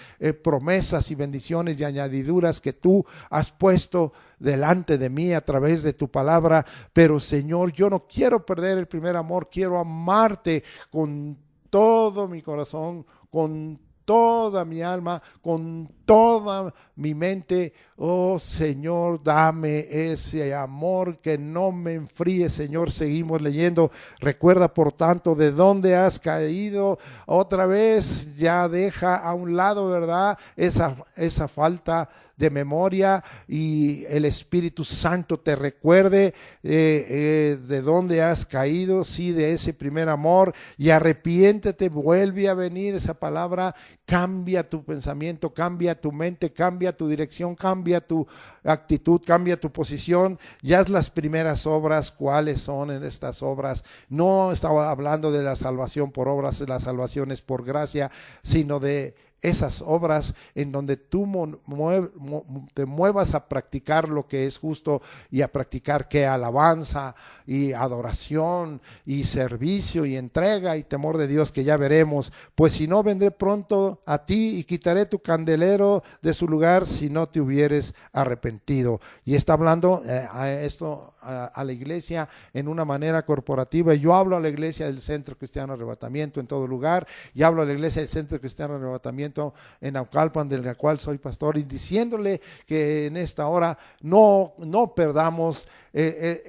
promesas y bendiciones y añadiduras que tú has puesto delante de mí a través de tu palabra. Pero Señor, yo no quiero perder el primer amor, quiero amarte con todo mi corazón, con toda mi alma, con toda mi mente. Oh Señor, dame ese amor que no me enfríe, Señor. Seguimos leyendo. Recuerda, por tanto, de dónde has caído. Otra vez, ya deja a un lado, ¿verdad?, esa falta de memoria, y el Espíritu Santo te recuerde de dónde has caído, sí, de ese primer amor, y arrepiéntete. Vuelve a venir esa palabra, cambia tu pensamiento, cambia tu mente, cambia tu dirección, cambia tu actitud, cambia tu posición, y haz las primeras obras. ¿Cuáles son en estas obras? No estaba hablando de la salvación por obras, la salvación es por gracia, sino de esas obras en donde tú te muevas a practicar lo que es justo, y a practicar que alabanza y adoración y servicio y entrega y temor de Dios, que ya veremos. Pues si no, vendré pronto a ti y quitaré tu candelero de su lugar si no te hubieres arrepentido. Y está hablando a la iglesia en una manera corporativa. Yo hablo a la iglesia del Centro Cristiano Arrebatamiento en todo lugar, y hablo a la iglesia del Centro Cristiano Arrebatamiento en Naucalpan, del cual soy pastor, y diciéndole que en esta hora no perdamos ese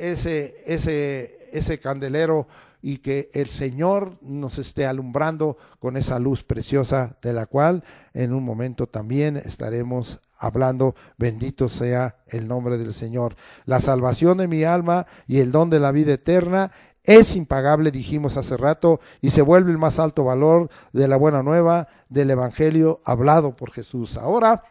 candelero y que el Señor nos esté alumbrando con esa luz preciosa de la cual en un momento también estaremos hablando. Bendito sea el nombre del Señor. La salvación de mi alma y el don de la vida eterna es impagable, dijimos hace rato, y se vuelve el más alto valor de la buena nueva del Evangelio hablado por Jesús. Ahora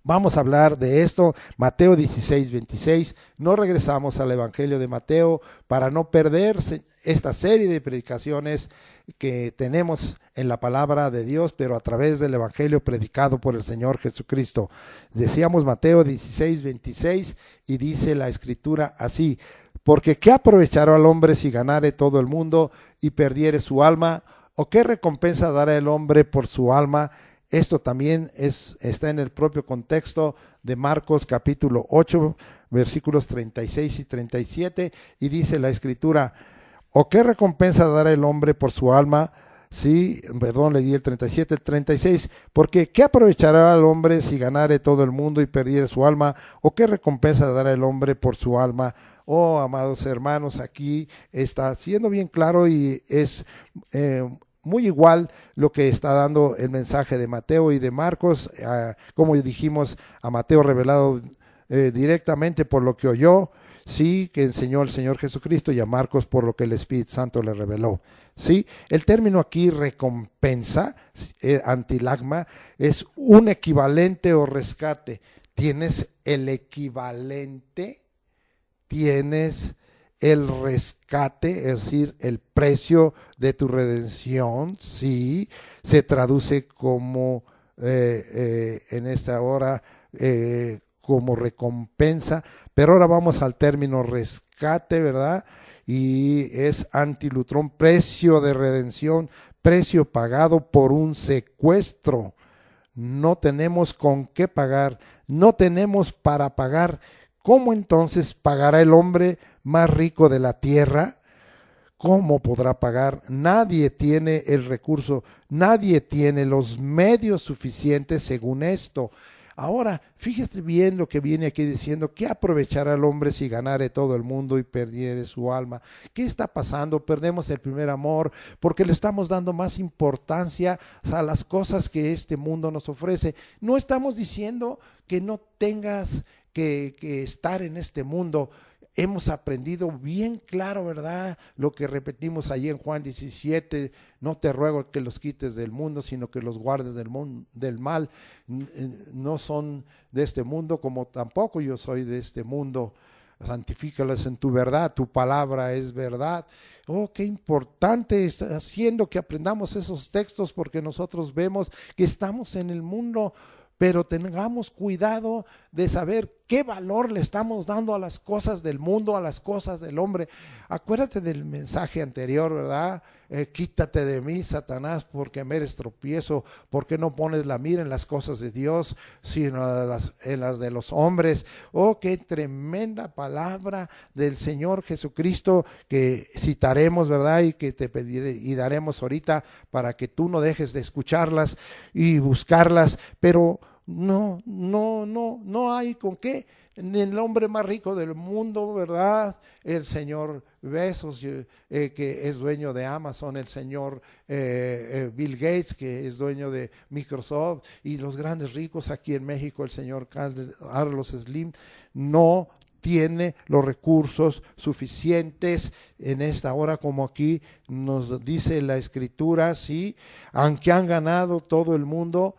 vamos a hablar de esto, Mateo 16, 26. No regresamos al Evangelio de Mateo para no perder esta serie de predicaciones que tenemos en la palabra de Dios, pero a través del Evangelio predicado por el Señor Jesucristo. Decíamos Mateo 16, 26 y dice la Escritura así: porque ¿qué aprovechará al hombre si ganare todo el mundo y perdiere su alma? ¿O qué recompensa dará el hombre por su alma? Esto también está en el propio contexto de Marcos capítulo 8, versículos 36 y 37, y dice la Escritura: ¿o qué recompensa dará el hombre por su alma? Sí, perdón, leí el 37, el 36, porque ¿qué aprovechará al hombre si ganare todo el mundo y perdiere su alma? ¿O qué recompensa dará el hombre por su alma? Oh, amados hermanos, aquí está siendo bien claro y es muy igual lo que está dando el mensaje de Mateo y de Marcos, como dijimos, a Mateo revelado directamente por lo que oyó, sí, que enseñó el Señor Jesucristo, y a Marcos por lo que el Espíritu Santo le reveló. Sí, el término aquí recompensa, antilagma, es un equivalente o rescate. Tienes el equivalente, tienes el rescate, es decir, el precio de tu redención, sí, se traduce como en esta hora como recompensa, pero ahora vamos al término rescate, ¿verdad? Y es antilutrón, precio de redención, precio pagado por un secuestro. No tenemos con qué pagar, no tenemos para pagar. ¿Cómo entonces pagará el hombre más rico de la tierra? ¿Cómo podrá pagar? Nadie tiene el recurso, nadie tiene los medios suficientes según esto. Ahora, fíjate bien lo que viene aquí diciendo: ¿qué aprovechará el hombre si ganare todo el mundo y perdiere su alma? ¿Qué está pasando? Perdemos el primer amor porque le estamos dando más importancia a las cosas que este mundo nos ofrece. No estamos diciendo que no tengas que estar en este mundo. Hemos aprendido bien claro, ¿verdad? Lo que repetimos allí en Juan 17, no te ruego que los quites del mundo, sino que los guardes del mal. No son de este mundo, como tampoco yo soy de este mundo. Santifícalos en tu verdad, tu palabra es verdad. Oh, qué importante está haciendo que aprendamos esos textos, porque nosotros vemos que estamos en el mundo, pero tengamos cuidado de saber qué valor le estamos dando a las cosas del mundo, a las cosas del hombre. Acuérdate del mensaje anterior, ¿verdad? Quítate de mí, Satanás, porque me eres tropiezo. ¿Por qué no pones la mira en las cosas de Dios, sino en las de los hombres? Oh, qué tremenda palabra del Señor Jesucristo que citaremos, ¿verdad? Y que te pediré y daremos ahorita para que tú no dejes de escucharlas y buscarlas, pero no hay con qué. El hombre más rico del mundo, ¿verdad? El señor Bezos, que es dueño de Amazon, el señor Bill Gates, que es dueño de Microsoft, y los grandes ricos aquí en México, el señor Carlos Slim, no tiene los recursos suficientes en esta hora, como aquí nos dice la Escritura, sí, aunque han ganado todo el mundo,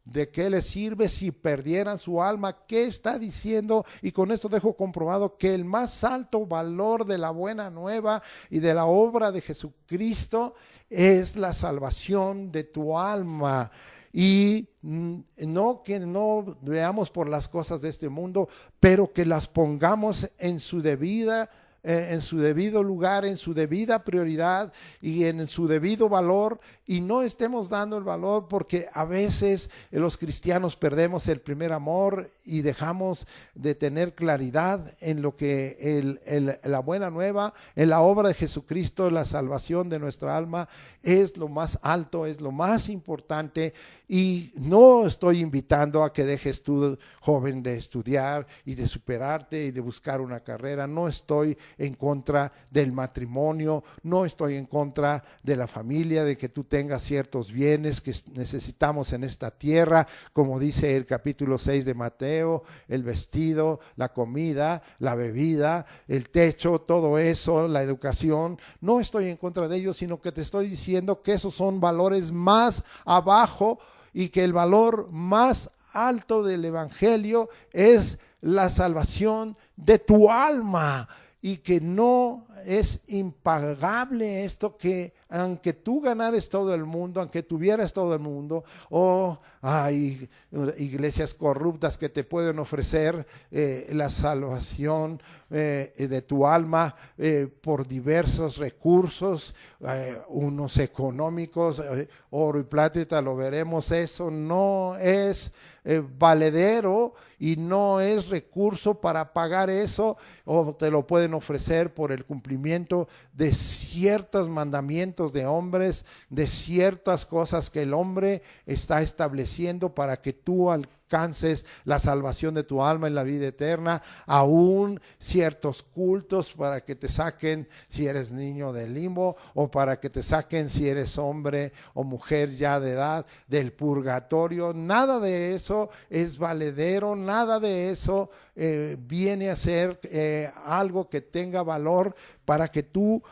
¿de qué les sirve si perdieran su alma? ¿Qué está diciendo? Y con esto dejo comprobado que el más alto valor de la buena nueva y de la obra de Jesucristo es la salvación de tu alma. Y no que no veamos por las cosas de este mundo, pero que las pongamos en su debido lugar, en su debida prioridad y en su debido valor, y no estemos dando el valor, porque a veces los cristianos perdemos el primer amor y dejamos de tener claridad en lo que la buena nueva, en la obra de Jesucristo, la salvación de nuestra alma es lo más alto, es lo más importante. Y no estoy invitando a que dejes tú, joven, de estudiar y de superarte y de buscar una carrera. No estoy en contra del matrimonio, no estoy en contra de la familia, de que tú tengas ciertos bienes que necesitamos en esta tierra, como dice el capítulo 6 de Mateo, el vestido, la comida, la bebida, el techo, todo eso, la educación. No estoy en contra de ellos, sino que te estoy diciendo que esos son valores más abajo y que el valor más alto del evangelio es la salvación de tu alma, y que no es impagable esto, que aunque tú ganares todo el mundo, aunque tuvieras todo el mundo, hay iglesias corruptas que te pueden ofrecer la salvación de tu alma por diversos recursos, unos económicos, oro y plata, lo veremos. Eso no es valedero y no es recurso para pagar eso, o te lo pueden ofrecer por el cumplimiento de ciertos mandamientos de hombres, de ciertas cosas que el hombre está estableciendo para que tú alcances la salvación de tu alma en la vida eterna, aún ciertos cultos para que te saquen si eres niño del limbo, o para que te saquen si eres hombre o mujer ya de edad del purgatorio. Nada de eso es valedero, nada de eso viene a ser algo que tenga valor para que tú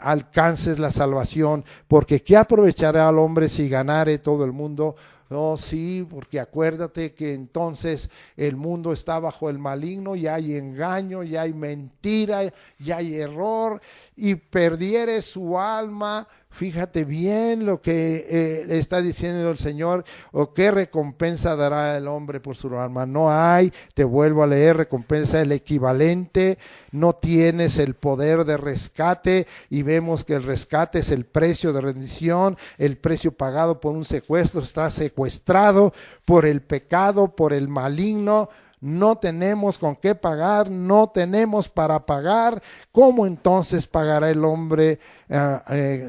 alcances la salvación, porque ¿qué aprovechará al hombre si ganare todo el mundo? No, sí, porque acuérdate que entonces el mundo está bajo el maligno, y hay engaño, y hay mentira, y hay error, y perdiere su alma. Fíjate bien lo que está diciendo el Señor, o qué recompensa dará el hombre por su alma. No hay, te vuelvo a leer, recompensa el equivalente. No tienes el poder de rescate, y vemos que el rescate es el precio de rendición, el precio pagado por un secuestro. Está secuestrado por el pecado, por el maligno. No tenemos con qué pagar, no tenemos para pagar. ¿Cómo entonces pagará el hombre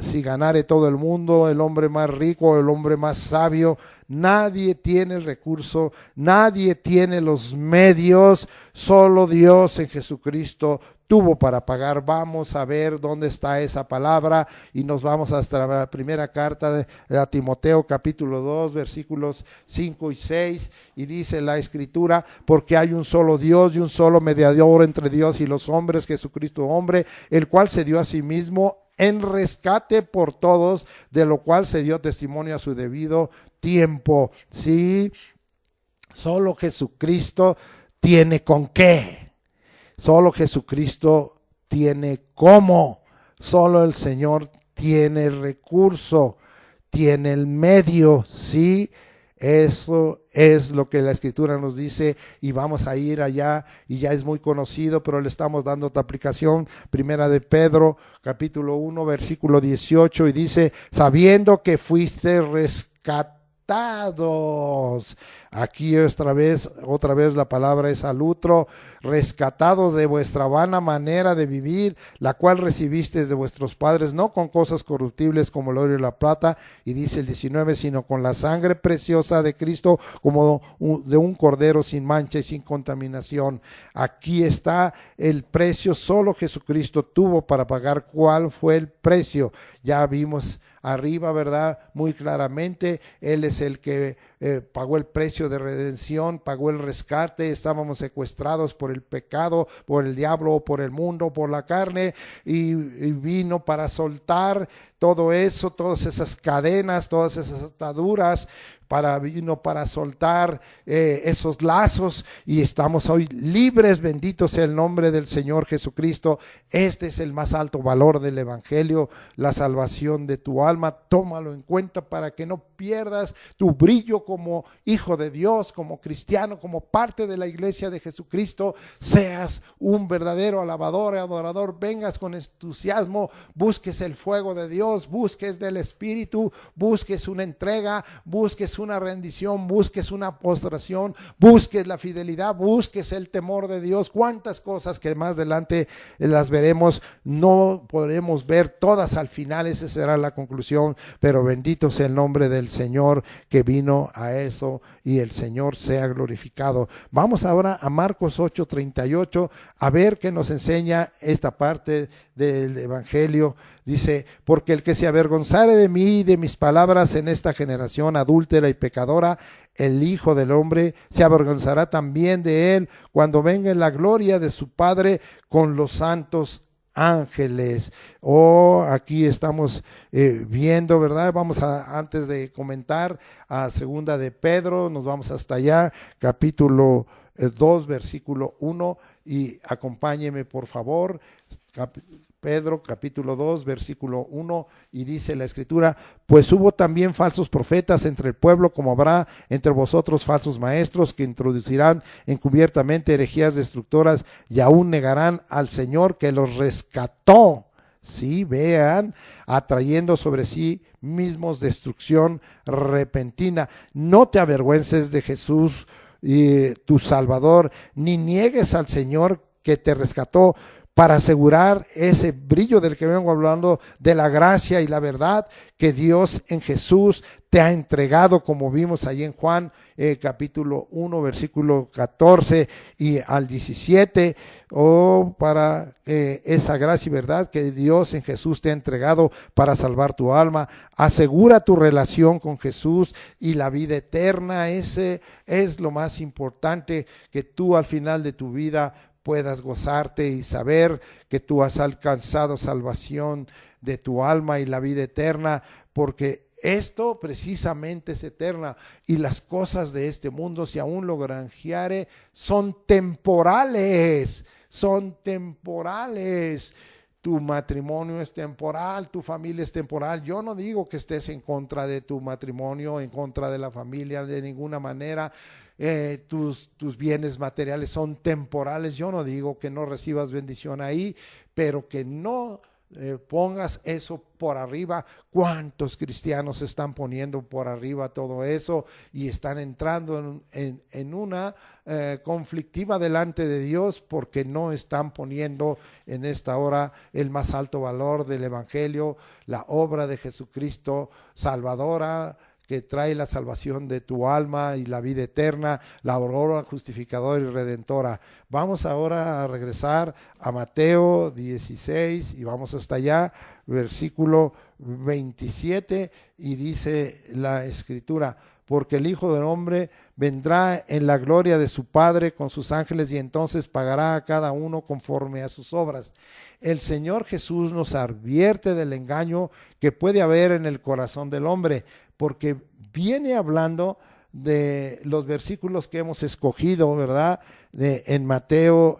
si ganare todo el mundo, el hombre más rico, el hombre más sabio? Nadie tiene el recurso, nadie tiene los medios, solo Dios en Jesucristo tuvo para pagar. Vamos a ver dónde está esa palabra, y nos vamos hasta la primera carta de Timoteo capítulo 2 versículos 5 y 6, y dice la escritura: porque hay un solo Dios y un solo mediador entre Dios y los hombres, Jesucristo hombre, el cual se dio a sí mismo en rescate por todos, de lo cual se dio testimonio a su debido tiempo. Sí, solo Jesucristo tiene con qué, solo Jesucristo tiene cómo, solo el Señor tiene el recurso, tiene el medio. Sí, eso es lo que la escritura nos dice, y vamos a ir allá, y ya es muy conocido, pero le estamos dando otra aplicación. Primera de Pedro capítulo 1 versículo 18, y dice: sabiendo que fuiste rescatados. Aquí otra vez la palabra es alutro, rescatados de vuestra vana manera de vivir, la cual recibisteis de vuestros padres, no con cosas corruptibles como el oro y la plata, y dice el 19, sino con la sangre preciosa de Cristo, como de un cordero sin mancha y sin contaminación. Aquí está el precio, solo Jesucristo tuvo para pagar. ¿Cuál fue el precio? Ya vimos arriba, ¿verdad? Muy claramente, Él es el que pagó el precio de redención, pagó el rescate. Estábamos secuestrados por el pecado, por el diablo, por el mundo, por la carne, y vino para soltar todo eso, todas esas cadenas, todas esas ataduras, vino para soltar esos lazos, y estamos hoy libres. Bendito sea el nombre del Señor Jesucristo. Este es el más alto valor del evangelio, la salvación de tu alma. Tómalo en cuenta para que no pierdas tu brillo como hijo de Dios, como cristiano, como parte de la iglesia de Jesucristo. Seas un verdadero alabador y adorador, vengas con entusiasmo, busques el fuego de Dios, Dios, busques del Espíritu, busques una entrega, busques una rendición, busques una postración, busques la fidelidad, busques el temor de Dios. Cuántas cosas que más adelante las veremos, no podremos ver todas al final, esa será la conclusión, pero bendito sea el nombre del Señor que vino a eso, y el Señor sea glorificado. Vamos ahora a Marcos 8:38 a ver qué nos enseña esta parte del Evangelio. Dice: porque el que se avergonzare de mí y de mis palabras en esta generación adúltera y pecadora, el Hijo del Hombre se avergonzará también de él cuando venga en la gloria de su Padre con los santos ángeles. Aquí estamos viendo, ¿verdad? Antes de comentar a segunda de Pedro, nos vamos hasta allá, capítulo 2, versículo 1, y acompáñeme por favor. Pedro capítulo 2 versículo 1, y dice la escritura: pues hubo también falsos profetas entre el pueblo, como habrá entre vosotros falsos maestros, que introducirán encubiertamente herejías destructoras, y aún negarán al Señor que los rescató. Sí, vean, atrayendo sobre sí mismos destrucción repentina. No te avergüences de Jesús, tu Salvador, ni niegues al Señor que te rescató, para asegurar ese brillo del que vengo hablando, de la gracia y la verdad que Dios en Jesús te ha entregado, como vimos ahí en Juan capítulo 1, versículo 14 y al 17, para esa gracia y verdad que Dios en Jesús te ha entregado para salvar tu alma. Asegura tu relación con Jesús y la vida eterna. Ese es lo más importante, que tú al final de tu vida puedas gozarte y saber que tú has alcanzado salvación de tu alma y la vida eterna, porque esto precisamente es eterna, y las cosas de este mundo, si aún lo granjeare, son temporales, son temporales. Tu matrimonio es temporal, tu familia es temporal. Yo no digo que estés en contra de tu matrimonio, en contra de la familia, de ninguna manera. Tus bienes materiales son temporales. Yo no digo que no recibas bendición ahí, pero que no pongas eso por arriba. ¿Cuántos cristianos están poniendo por arriba todo eso y están entrando en una conflictiva delante de Dios, porque no están poniendo en esta hora el más alto valor del Evangelio, la obra de Jesucristo salvadora, que trae la salvación de tu alma y la vida eterna, la obra justificadora y redentora. Vamos ahora a regresar a Mateo 16 y vamos hasta allá, versículo 27, y dice la escritura: porque el Hijo del Hombre vendrá en la gloria de su Padre con sus ángeles, y entonces pagará a cada uno conforme a sus obras. El Señor Jesús nos advierte del engaño que puede haber en el corazón del hombre, porque viene hablando de los versículos que hemos escogido, ¿verdad? En Mateo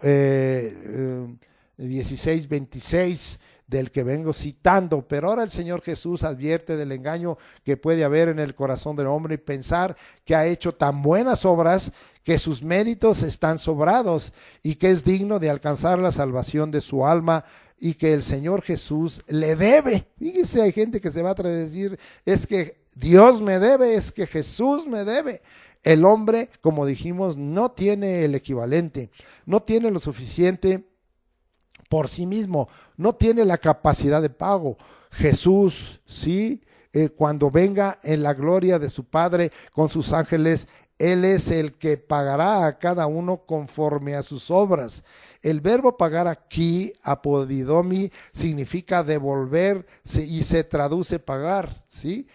16, 26, del que vengo citando, pero ahora el Señor Jesús advierte del engaño que puede haber en el corazón del hombre, y pensar que ha hecho tan buenas obras que sus méritos están sobrados y que es digno de alcanzar la salvación de su alma, y que el Señor Jesús le debe. Fíjese, hay gente que se va a atrever a decir: es que Dios me debe, es que Jesús me debe. El hombre, como dijimos, no tiene el equivalente, no tiene lo suficiente por sí mismo, no tiene la capacidad de pago. Jesús, sí, cuando venga en la gloria de su Padre con sus ángeles, Él es el que pagará a cada uno conforme a sus obras. El verbo pagar aquí, apodidomi, significa devolver, y se traduce pagar, ¿sí?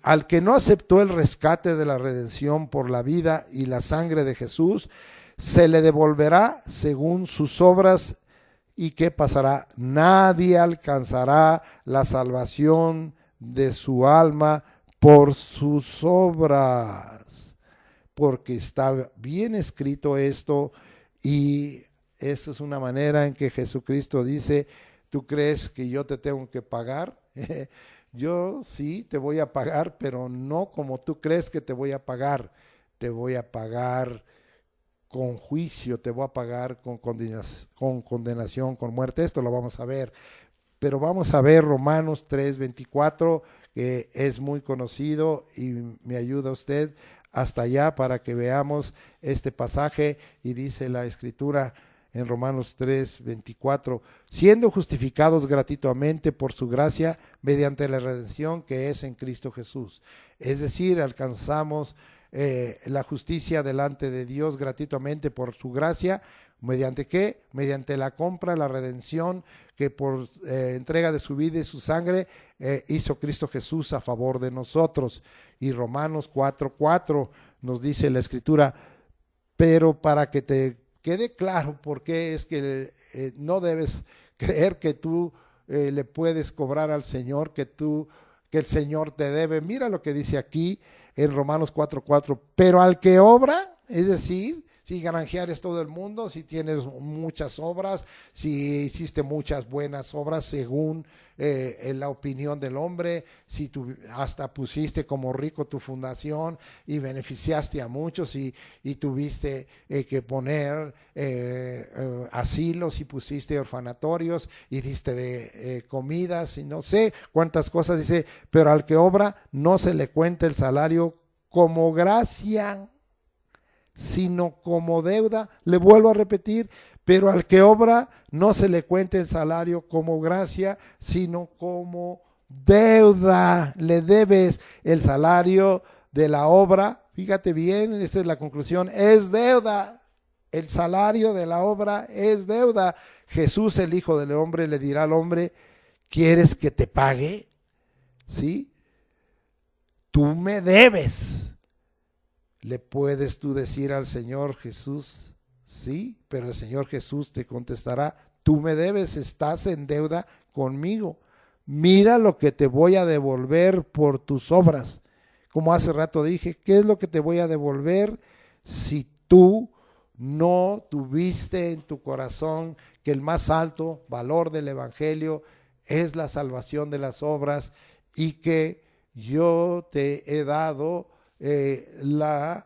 Al que no aceptó el rescate de la redención por la vida y la sangre de Jesús, se le devolverá según sus obras. ¿Y qué pasará? Nadie alcanzará la salvación de su alma por sus obras, porque está bien escrito esto, y esta es una manera en que Jesucristo dice: ¿tú crees que yo te tengo que pagar? Yo sí te voy a pagar, pero no como tú crees que te voy a pagar. Te voy a pagar con juicio, te voy a pagar con condenación, con muerte. Esto lo vamos a ver. pero vamos a ver Romanos 3:24, que es muy conocido y me ayuda usted hasta allá para que veamos este pasaje. Y dice la Escritura en Romanos 3:24, siendo justificados gratuitamente por su gracia mediante la redención que es en Cristo Jesús. Es decir, alcanzamos la justicia delante de Dios gratuitamente por su gracia. ¿Mediante qué? Mediante la compra, la redención que por entrega de su vida y su sangre hizo Cristo Jesús a favor de nosotros. Y Romanos 4:4 nos dice la Escritura, pero para que te quede claro por qué es que no debes creer que tú le puedes cobrar al Señor, que el Señor te debe. Mira lo que dice aquí en Romanos 4:4, pero al que obra, es decir, si granjeares todo el mundo, si tienes muchas obras, si hiciste muchas buenas obras según en la opinión del hombre, si tú hasta pusiste como rico tu fundación y beneficiaste a muchos y tuviste que poner asilos y pusiste orfanatorios y diste de comidas y no sé cuántas cosas, dice, pero al que obra no se le cuenta el salario como gracia, sino como deuda. Le vuelvo a repetir, pero al que obra no se le cuente el salario como gracia, sino como deuda. Le debes el salario de la obra. Fíjate bien, esta es la conclusión, es deuda. El salario de la obra es deuda. Jesús, el Hijo del Hombre, le dirá al hombre, ¿quieres que te pague? ¿Sí? Tú me debes. ¿Le puedes tú decir al Señor Jesús? Sí, pero el Señor Jesús te contestará, tú me debes, estás en deuda conmigo. Mira lo que te voy a devolver por tus obras. Como hace rato dije, ¿qué es lo que te voy a devolver si tú no tuviste en tu corazón que el más alto valor del Evangelio es la salvación de las obras y que yo te he dado la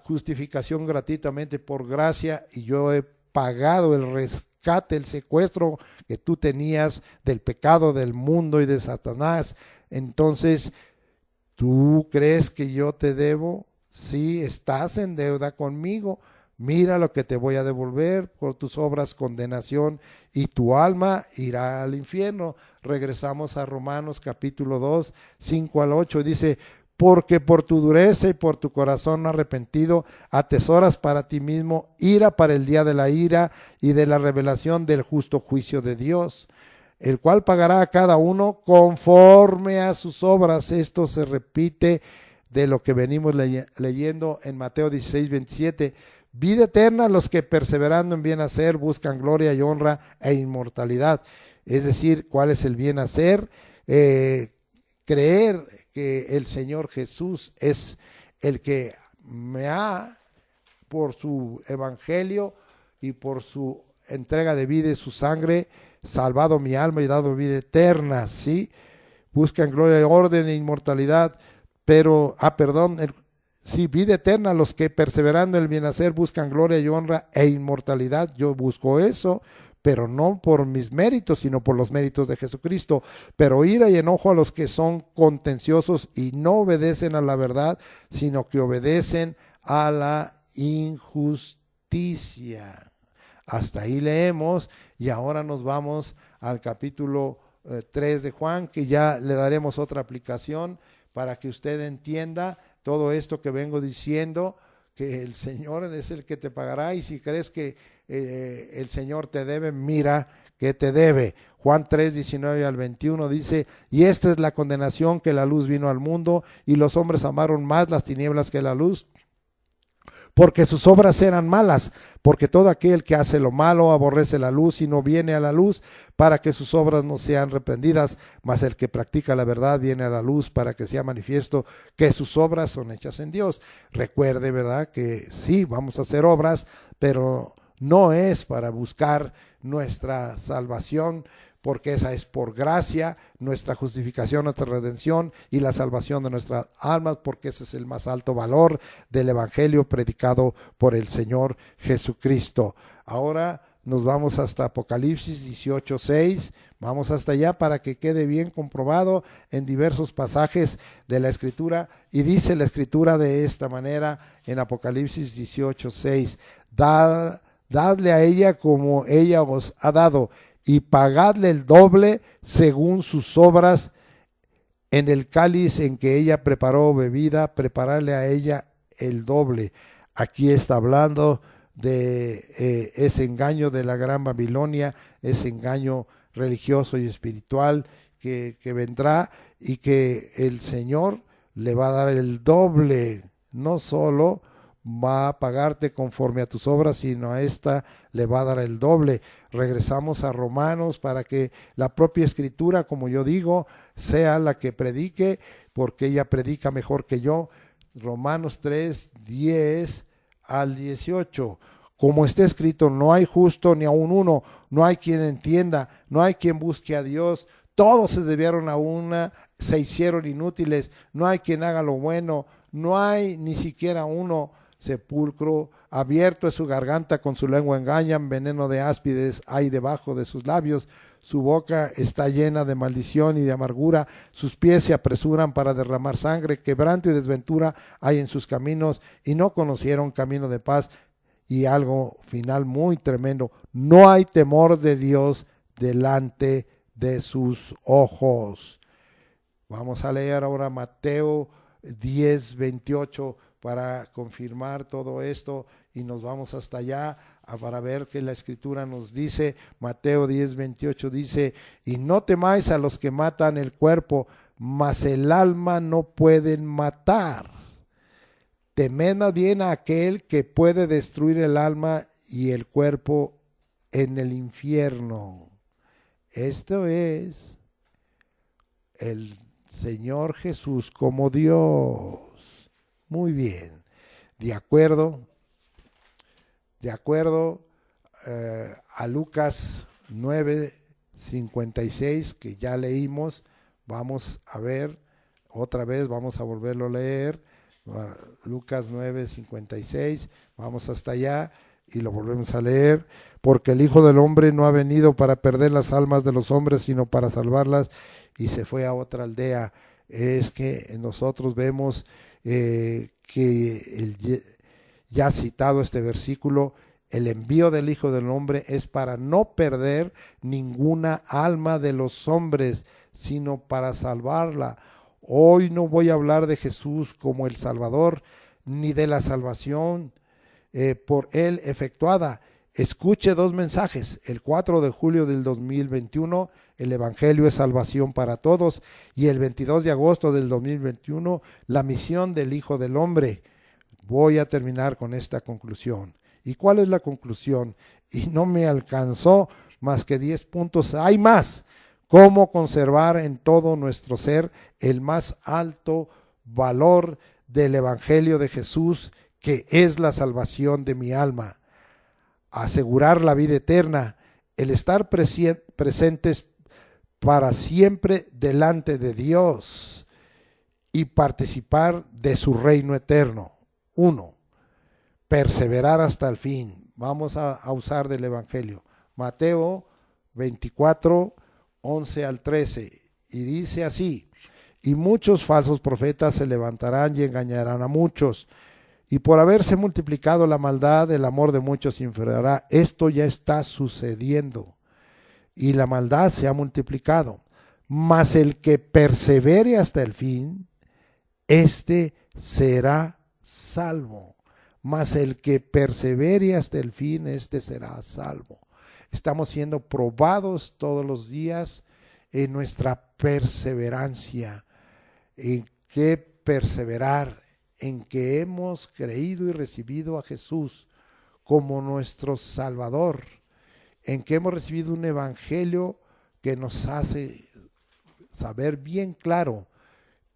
justificación gratuitamente por gracia y yo he pagado el rescate, el secuestro que tú tenías del pecado del mundo y de Satanás? Entonces, ¿tú crees que yo te debo? Sí, estás en deuda conmigo. Mira lo que te voy a devolver por tus obras, condenación, y tu alma irá al infierno. Regresamos a Romanos capítulo 2, 5-8, dice, porque por tu dureza y por tu corazón no arrepentido atesoras para ti mismo ira para el día de la ira y de la revelación del justo juicio de Dios, el cual pagará a cada uno conforme a sus obras. Esto se repite de lo que venimos leyendo en Mateo 16:27. Vida eterna a los que perseverando en bien hacer buscan gloria y honra e inmortalidad. Es decir, ¿cuál es el bien hacer? Creer que el Señor Jesús es el que me ha, por su evangelio y por su entrega de vida y su sangre, salvado mi alma y dado vida eterna, ¿sí? Buscan gloria, orden e inmortalidad, pero, sí, vida eterna, los que perseverando en el bien hacer buscan gloria y honra e inmortalidad. Yo busco eso, pero no por mis méritos, sino por los méritos de Jesucristo. Pero ira y enojo a los que son contenciosos y no obedecen a la verdad, sino que obedecen a la injusticia. Hasta ahí leemos y ahora nos vamos al capítulo 3 de Juan, que ya le daremos otra aplicación para que usted entienda todo esto que vengo diciendo, que el Señor es el que te pagará, y si crees que el Señor te debe, mira que te debe. Juan 3:19-21 dice, y esta es la condenación, que la luz vino al mundo y los hombres amaron más las tinieblas que la luz, porque sus obras eran malas, porque todo aquel que hace lo malo aborrece la luz y no viene a la luz para que sus obras no sean reprendidas, mas el que practica la verdad viene a la luz para que sea manifiesto que sus obras son hechas en Dios. Recuerde, ¿verdad?, que sí, vamos a hacer obras, pero no es para buscar nuestra salvación, porque esa es por gracia, nuestra justificación, nuestra redención y la salvación de nuestras almas, porque ese es el más alto valor del evangelio predicado por el Señor Jesucristo. Ahora nos vamos hasta Apocalipsis 18:6, vamos hasta allá para que quede bien comprobado en diversos pasajes de la Escritura, y dice la Escritura de esta manera en Apocalipsis 18:6, dadle a ella como ella os ha dado, y pagadle el doble según sus obras. En el cáliz en que ella preparó bebida, prepararle a ella el doble. Aquí está hablando de ese engaño de la Gran Babilonia, ese engaño religioso y espiritual que vendrá, y que el Señor le va a dar el doble. No solo va a pagarte conforme a tus obras, sino a esta le va a dar el doble. Regresamos a Romanos para que la propia Escritura, como yo digo, sea la que predique, porque ella predica mejor que yo. Romanos 3:10 al 18. Como está escrito, no hay justo ni aun uno, no hay quien entienda, no hay quien busque a Dios. Todos se desviaron a una, se hicieron inútiles, no hay quien haga lo bueno, no hay ni siquiera uno. Sepulcro abierto es su garganta, con su lengua engañan, veneno de áspides hay debajo de sus labios. Su boca está llena de maldición y de amargura, sus pies se apresuran para derramar sangre, quebranto y desventura hay en sus caminos, y no conocieron camino de paz. Y algo final muy tremendo, no hay temor de Dios delante de sus ojos. Vamos a leer ahora Mateo 10:28 para confirmar todo esto, y nos vamos hasta allá para ver que la Escritura nos dice. Mateo 10:28 dice: y no temáis a los que matan el cuerpo, mas el alma no pueden matar. Temed más bien a aquel que puede destruir el alma y el cuerpo en el infierno. Esto es el Señor Jesús como Dios. Muy bien, de acuerdo a Lucas 9:56, que ya leímos. Vamos a ver otra vez, vamos a volverlo a leer. Lucas 9:56, vamos hasta allá y lo volvemos a leer. Porque el Hijo del Hombre no ha venido para perder las almas de los hombres, sino para salvarlas. Y se fue a otra aldea. Es que nosotros vemos que ya citado este versículo, el envío del Hijo del Hombre es para no perder ninguna alma de los hombres, sino para salvarla. Hoy no voy a hablar de Jesús como el Salvador, ni de la salvación por él efectuada. Escuche dos mensajes: el 4 de julio del 2021, el Evangelio es salvación para todos, y el 22 de agosto del 2021, la misión del Hijo del Hombre. Voy a terminar con esta conclusión. ¿Y cuál es la conclusión? Y no me alcanzó más que 10 puntos. Hay más. ¿Cómo conservar en todo nuestro ser el más alto valor del Evangelio de Jesús, que es la salvación de mi alma? Asegurar la vida eterna, el estar presentes para siempre delante de Dios y participar de su reino eterno. 1. Perseverar hasta el fin. Vamos a usar del Evangelio. Mateo 24:11 al 13. Y dice así: y muchos falsos profetas se levantarán y engañarán a muchos. Y por haberse multiplicado la maldad, el amor de muchos se enfriará. Esto ya está sucediendo. Y la maldad se ha multiplicado. Mas el que persevere hasta el fin, este será salvo. Mas el que persevere hasta el fin, este será salvo. Estamos siendo probados todos los días en nuestra perseverancia. ¿En qué perseverar? En que hemos creído y recibido a Jesús como nuestro Salvador, en que hemos recibido un evangelio que nos hace saber bien claro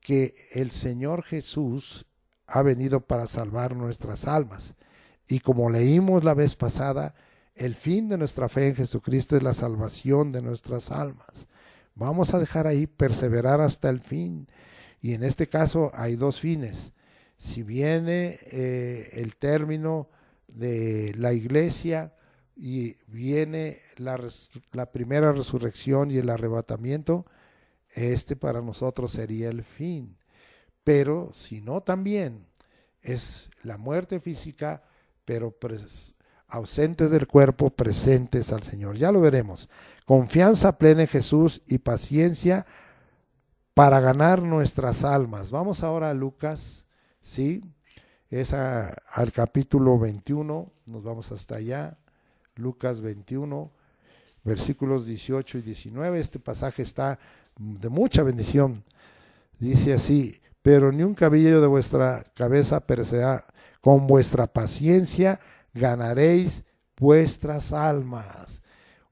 que el Señor Jesús ha venido para salvar nuestras almas. Y como leímos la vez pasada, el fin de nuestra fe en Jesucristo es la salvación de nuestras almas. Vamos a dejar ahí, perseverar hasta el fin. Y en este caso hay dos fines. Si viene el término de la iglesia, y viene la primera resurrección y el arrebatamiento, para nosotros sería el fin. Pero si no, también es la muerte física, pero ausentes del cuerpo, presentes al Señor. Ya lo veremos. Confianza plena en Jesús y paciencia para ganar nuestras almas. Vamos ahora a Lucas, ¿sí? Es al capítulo 21, nos vamos hasta allá. Lucas 21, versículos 18 y 19. Este pasaje está de mucha bendición. Dice así: pero ni un cabello de vuestra cabeza perecerá, con vuestra paciencia ganaréis vuestras almas.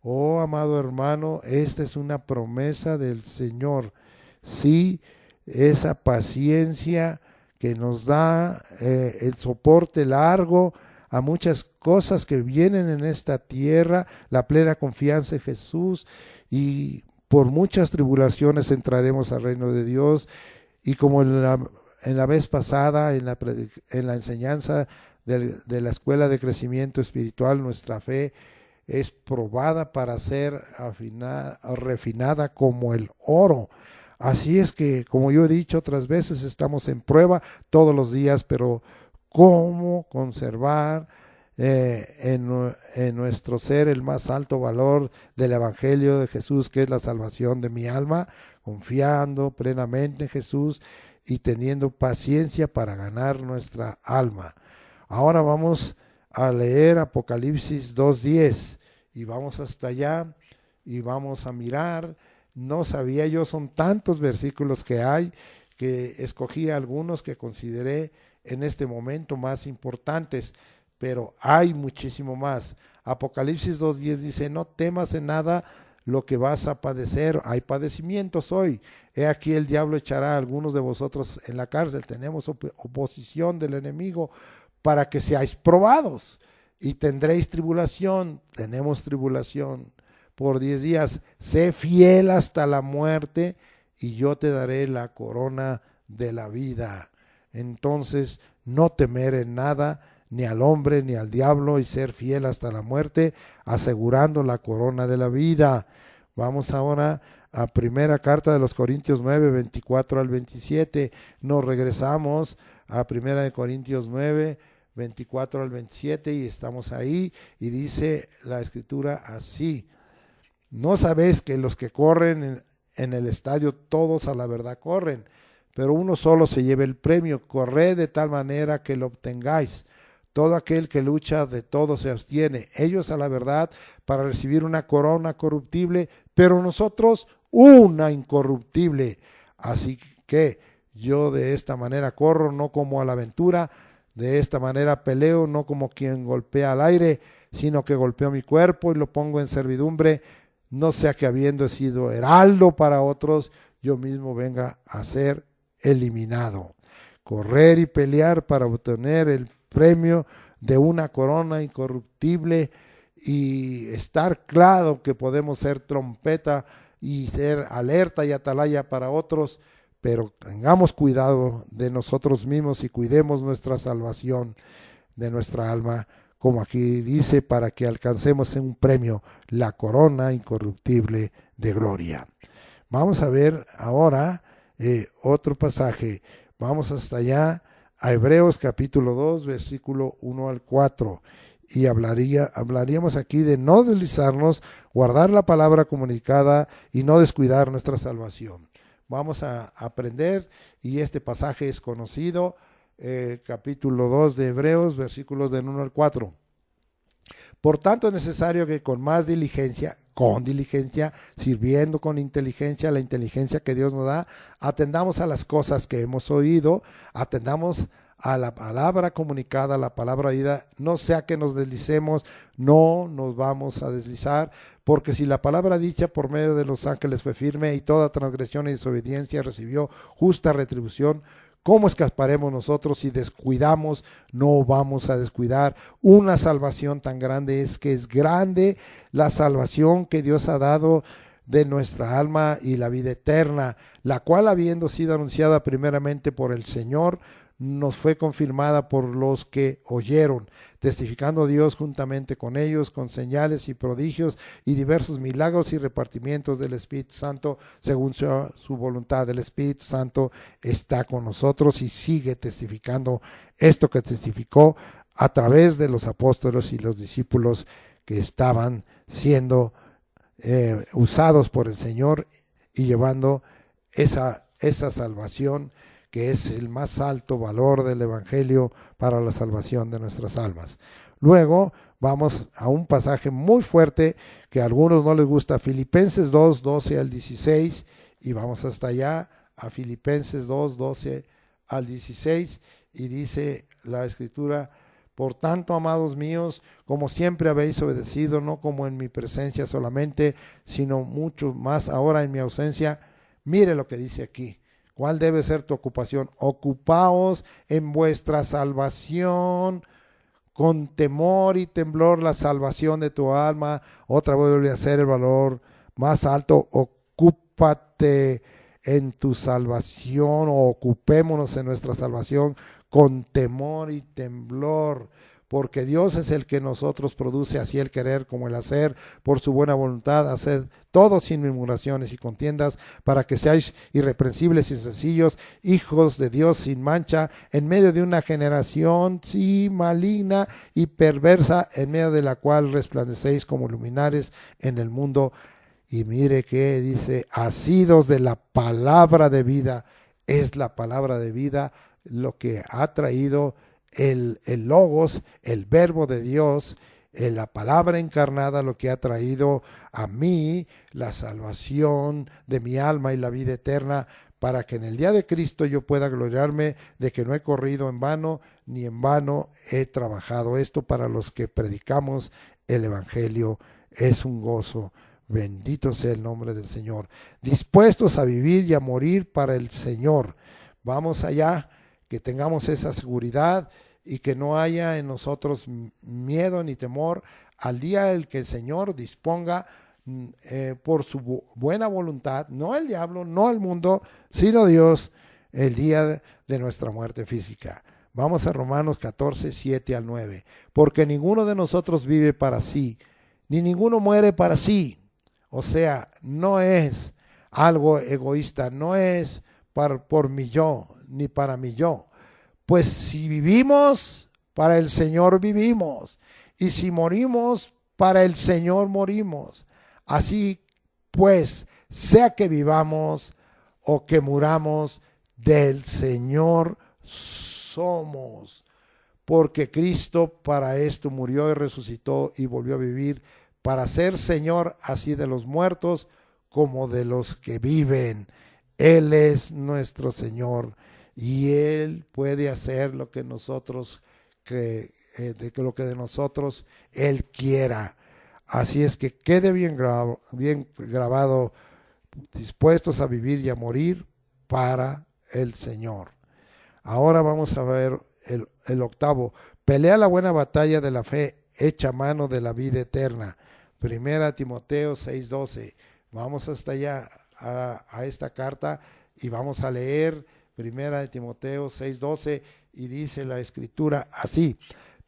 Oh, amado hermano, esta es una promesa del Señor. Sí, esa paciencia que nos da el soporte largo a muchas cosas que vienen en esta tierra, la plena confianza en Jesús, y por muchas tribulaciones entraremos al reino de Dios. Y como en la vez pasada, en la enseñanza de la escuela de crecimiento espiritual, nuestra fe es probada para ser refinada como el oro. Así es que, como yo he dicho otras veces, estamos en prueba todos los días, pero cómo conservar en nuestro ser el más alto valor del Evangelio de Jesús, que es la salvación de mi alma, confiando plenamente en Jesús y teniendo paciencia para ganar nuestra alma. Ahora vamos a leer Apocalipsis 2:10 y vamos hasta allá y vamos a mirar. No sabía yo, son tantos versículos que hay, que escogí algunos que consideré en este momento más importantes, pero hay muchísimo más. Apocalipsis 2:10 dice: no temas en nada lo que vas a padecer. Hay padecimientos hoy. He aquí el diablo echará a algunos de vosotros en la cárcel. Tenemos oposición del enemigo para que seáis probados y tendréis tribulación. Tenemos tribulación por 10 días. Sé fiel hasta la muerte y yo te daré la corona de la vida. Entonces, no temer en nada, ni al hombre ni al diablo, y ser fiel hasta la muerte, asegurando la corona de la vida. Vamos ahora a primera carta de los Corintios 9, 24 al 27. Nos regresamos a primera de Corintios 9, 24 al 27 y estamos ahí, y dice la escritura así: no sabéis que los que corren en el estadio todos a la verdad corren, pero uno solo se lleva el premio. Corred de tal manera que lo obtengáis. Todo aquel que lucha de todo se abstiene. Ellos a la verdad para recibir una corona corruptible, pero nosotros una incorruptible. Así que yo de esta manera corro, no como a la aventura. De esta manera peleo, no como quien golpea al aire, sino que golpeo mi cuerpo y lo pongo en servidumbre, no sea que habiendo sido heraldo para otros, yo mismo venga a ser eliminado. Correr y pelear para obtener el premio de una corona incorruptible, y estar claro que podemos ser trompeta y ser alerta y atalaya para otros, pero tengamos cuidado de nosotros mismos y cuidemos nuestra salvación de nuestra alma, como aquí dice, para que alcancemos un premio, la corona incorruptible de gloria. Vamos a ver ahora otro pasaje. Vamos hasta allá a Hebreos capítulo 2, versículo 1 al 4. Y hablaríamos aquí de no deslizarnos, guardar la palabra comunicada y no descuidar nuestra salvación. Vamos a aprender, y este pasaje es conocido, capítulo 2 de Hebreos, versículos del 1 al 4. Por tanto es necesario que con diligencia, sirviendo con inteligencia, la inteligencia que Dios nos da, atendamos a las cosas que hemos oído, atendamos a la palabra comunicada, la palabra oída, no sea que nos deslicemos, no nos vamos a deslizar, porque si la palabra dicha por medio de los ángeles fue firme y toda transgresión y desobediencia recibió justa retribución, ¿cómo escaparemos nosotros si descuidamos? No vamos a descuidar una salvación tan grande. Es que es grande la salvación que Dios ha dado, de nuestra alma y la vida eterna, la cual habiendo sido anunciada primeramente por el Señor, nos fue confirmada por los que oyeron, testificando Dios juntamente con ellos, con señales y prodigios y diversos milagros y repartimientos del Espíritu Santo, según su voluntad. El Espíritu Santo está con nosotros y sigue testificando esto que testificó a través de los apóstoles y los discípulos que estaban siendo usados por el Señor y llevando esa salvación, que es el más alto valor del Evangelio para la salvación de nuestras almas. Luego vamos a un pasaje muy fuerte que a algunos no les gusta, Filipenses 2, 12 al 16, y vamos hasta allá a Filipenses 2, 12 al 16, y dice la Escritura: por tanto, amados míos, como siempre habéis obedecido, no como en mi presencia solamente, sino mucho más ahora en mi ausencia. Mire lo que dice aquí. ¿Cuál debe ser tu ocupación? Ocupaos en vuestra salvación con temor y temblor, la salvación de tu alma. Otra vez vuelve a ser el valor más alto. Ocúpate en tu salvación, o ocupémonos en nuestra salvación con temor y temblor, porque Dios es el que nosotros produce así el querer como el hacer, por su buena voluntad, haced todo sin murmuraciones y contiendas, para que seáis irreprensibles y sencillos, hijos de Dios sin mancha, en medio de una generación sí maligna y perversa, en medio de la cual resplandecéis como luminares en el mundo. Y mire que dice: asidos de la palabra de vida. Es la palabra de vida lo que ha traído el Logos, el verbo de Dios, la palabra encarnada, lo que ha traído a mí la salvación de mi alma y la vida eterna, para que en el día de Cristo yo pueda gloriarme de que no he corrido en vano, ni en vano he trabajado. Esto para los que predicamos el Evangelio es un gozo. Bendito sea el nombre del Señor. Dispuestos a vivir y a morir para el Señor. Vamos allá, que tengamos esa seguridad y que no haya en nosotros miedo ni temor al día en que el Señor disponga por su buena voluntad, no el diablo, no el mundo, sino Dios, el día de nuestra muerte física. Vamos a Romanos 14, 7 al 9. Porque ninguno de nosotros vive para sí, ni ninguno muere para sí. O sea, no es algo egoísta, no es por mi yo, ni para mi yo. Pues si vivimos, para el Señor vivimos. Y si morimos, para el Señor morimos. Así pues, sea que vivamos o que muramos, del Señor somos. Porque Cristo para esto murió y resucitó y volvió a vivir, para ser Señor así de los muertos como de los que viven. Él es nuestro Señor y Él puede hacer lo que nosotros lo que de nosotros Él quiera. Así es que quede bien grabado, dispuestos a vivir y a morir para el Señor. Ahora vamos a ver el octavo. Pelea la buena batalla de la fe, echa mano de la vida eterna. Primera Timoteo 6:12. Vamos hasta allá a esta carta y vamos a leer Primera de Timoteo 6:12, y dice la Escritura así: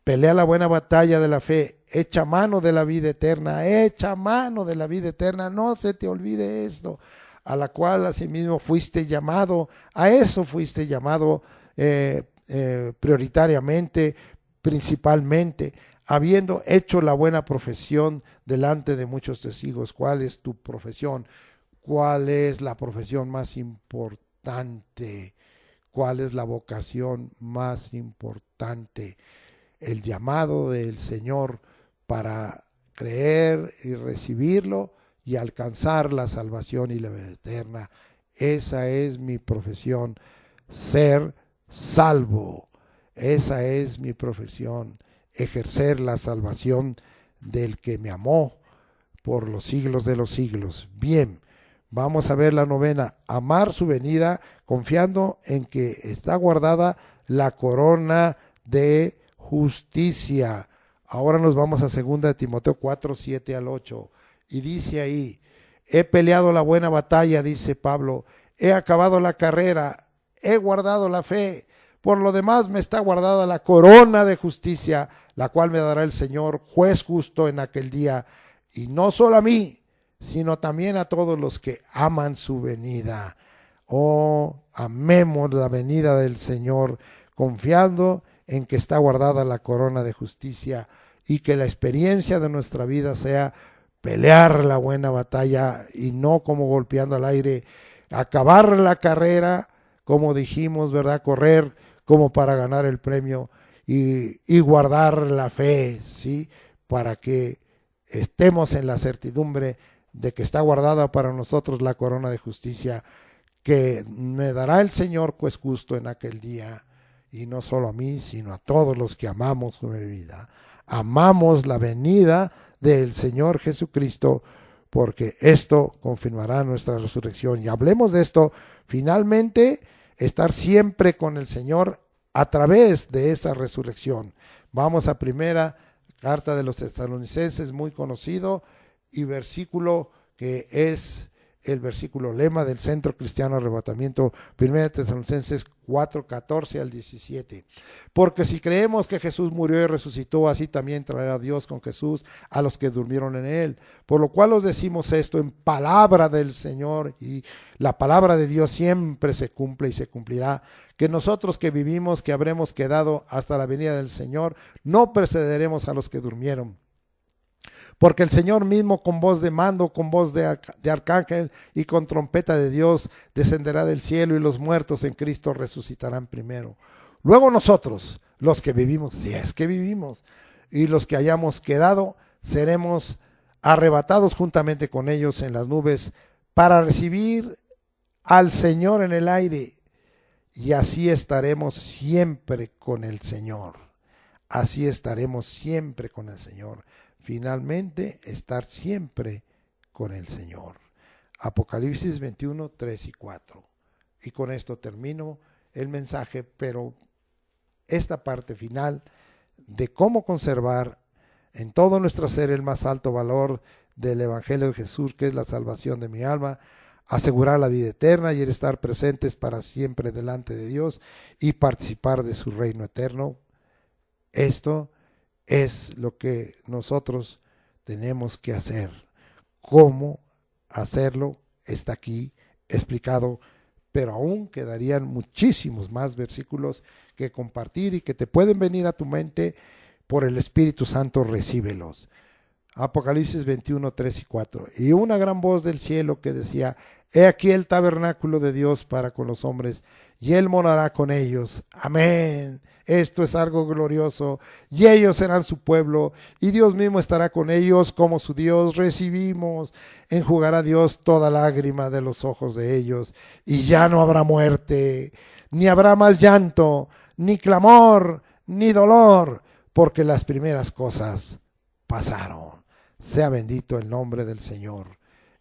pelea la buena batalla de la fe, echa mano de la vida eterna, echa mano de la vida eterna, no se te olvide esto, a la cual asimismo fuiste llamado, a eso fuiste llamado prioritariamente, principalmente, habiendo hecho la buena profesión delante de muchos testigos. ¿Cuál es tu profesión? ¿Cuál es la profesión más importante? ¿Cuál es la vocación más importante? El llamado del Señor para creer y recibirlo y alcanzar la salvación y la vida eterna. Esa es mi profesión, ser salvo. Esa es mi profesión, ejercer la salvación del que me amó por los siglos de los siglos. Bien, vamos a ver la novena: amar su venida, confiando en que está guardada la corona de justicia. Ahora nos vamos a 2 Timoteo 4, 7 al 8, y dice ahí: He peleado la buena batalla, dice Pablo, he acabado la carrera, he guardado la fe. Por lo demás me está guardada la corona de justicia, la cual me dará el Señor, juez justo en aquel día, y no solo a mí, sino también a todos los que aman su venida. Oh, amemos la venida del Señor, confiando en que está guardada la corona de justicia y que la experiencia de nuestra vida sea pelear la buena batalla y no como golpeando al aire, acabar la carrera, como dijimos, ¿verdad? Correr como para ganar el premio y guardar la fe, ¿sí? Para que estemos en la certidumbre de que está guardada para nosotros la corona de justicia que me dará el Señor juez justo en aquel día, y no solo a mí, sino a todos los que amamos su venida. Amamos la venida del Señor Jesucristo, porque esto confirmará nuestra resurrección. Y hablemos de esto, finalmente, estar siempre con el Señor a través de esa resurrección. Vamos a primera carta de los Tesalonicenses, muy conocido, y versículo que es el versículo lema del Centro Cristiano Arrebatamiento, 1 Tesalonicenses 4, 14 al 17. Porque si creemos que Jesús murió y resucitó, así también traerá Dios con Jesús a los que durmieron en él. Por lo cual os decimos esto en palabra del Señor, y la palabra de Dios siempre se cumple y se cumplirá, que nosotros que vivimos, que habremos quedado hasta la venida del Señor, no precederemos a los que durmieron. Porque el Señor mismo, con voz de mando, con voz de arcángel y con trompeta de Dios, descenderá del cielo, y los muertos en Cristo resucitarán primero. Luego nosotros, los que vivimos, si es que vivimos, y los que hayamos quedado, seremos arrebatados juntamente con ellos en las nubes para recibir al Señor en el aire, y así estaremos siempre con el Señor. Así estaremos siempre con el Señor. Finalmente, estar siempre con el Señor. Apocalipsis 21, 3 y 4. Y con esto termino el mensaje, pero esta parte final de cómo conservar en todo nuestro ser el más alto valor del Evangelio de Jesús, que es la salvación de mi alma, asegurar la vida eterna y el estar presentes para siempre delante de Dios y participar de su reino eterno. Esto es lo que nosotros tenemos que hacer. ¿Cómo hacerlo? Está aquí explicado, pero aún quedarían muchísimos más versículos que compartir y que te pueden venir a tu mente por el Espíritu Santo. Recíbelos. Apocalipsis 21, 3 y 4. Y una gran voz del cielo que decía: he aquí el tabernáculo de Dios para con los hombres, y Él morará con ellos. Amén. Esto es algo glorioso, y ellos serán su pueblo, y Dios mismo estará con ellos como su Dios. Recibimos, enjugará Dios toda lágrima de los ojos de ellos, y ya no habrá muerte, ni habrá más llanto, ni clamor, ni dolor, porque las primeras cosas pasaron. Sea bendito el nombre del Señor,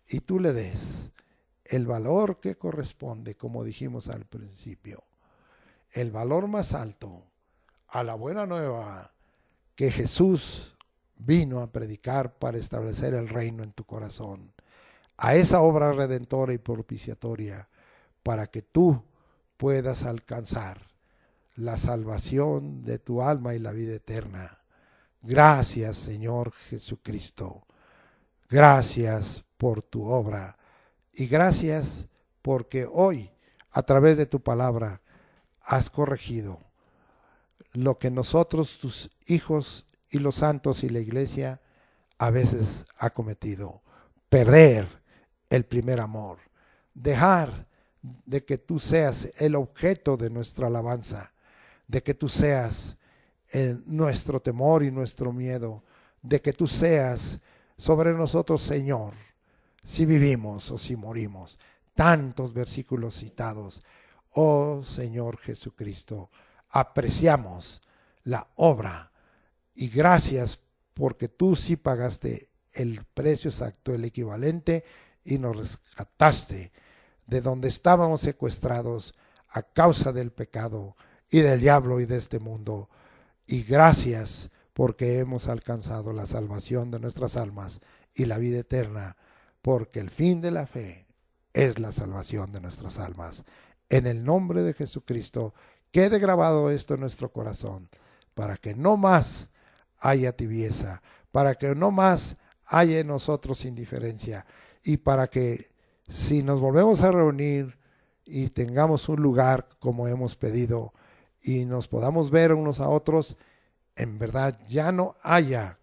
y tú le des el valor que corresponde, como dijimos al principio, el valor más alto a la buena nueva que Jesús vino a predicar para establecer el reino en tu corazón, a esa obra redentora y propiciatoria para que tú puedas alcanzar la salvación de tu alma y la vida eterna. Gracias, Señor Jesucristo. Gracias por tu obra. Y gracias porque hoy, a través de tu palabra, has corregido lo que nosotros, tus hijos y los santos y la iglesia, a veces ha cometido. Perder el primer amor. Dejar de que tú seas el objeto de nuestra alabanza. De que tú seas nuestro temor y nuestro miedo. De que tú seas sobre nosotros, Señor, si vivimos o si morimos. Tantos versículos citados. Oh Señor Jesucristo, apreciamos la obra y gracias porque tú sí pagaste el precio exacto, el equivalente, y nos rescataste de donde estábamos secuestrados a causa del pecado y del diablo y de este mundo. Y gracias porque hemos alcanzado la salvación de nuestras almas y la vida eterna porque el fin de la fe es la salvación de nuestras almas. En el nombre de Jesucristo, quede grabado esto en nuestro corazón, para que no más haya tibieza, para que no más haya en nosotros indiferencia, y para que si nos volvemos a reunir y tengamos un lugar como hemos pedido y nos podamos ver unos a otros, en verdad ya no haya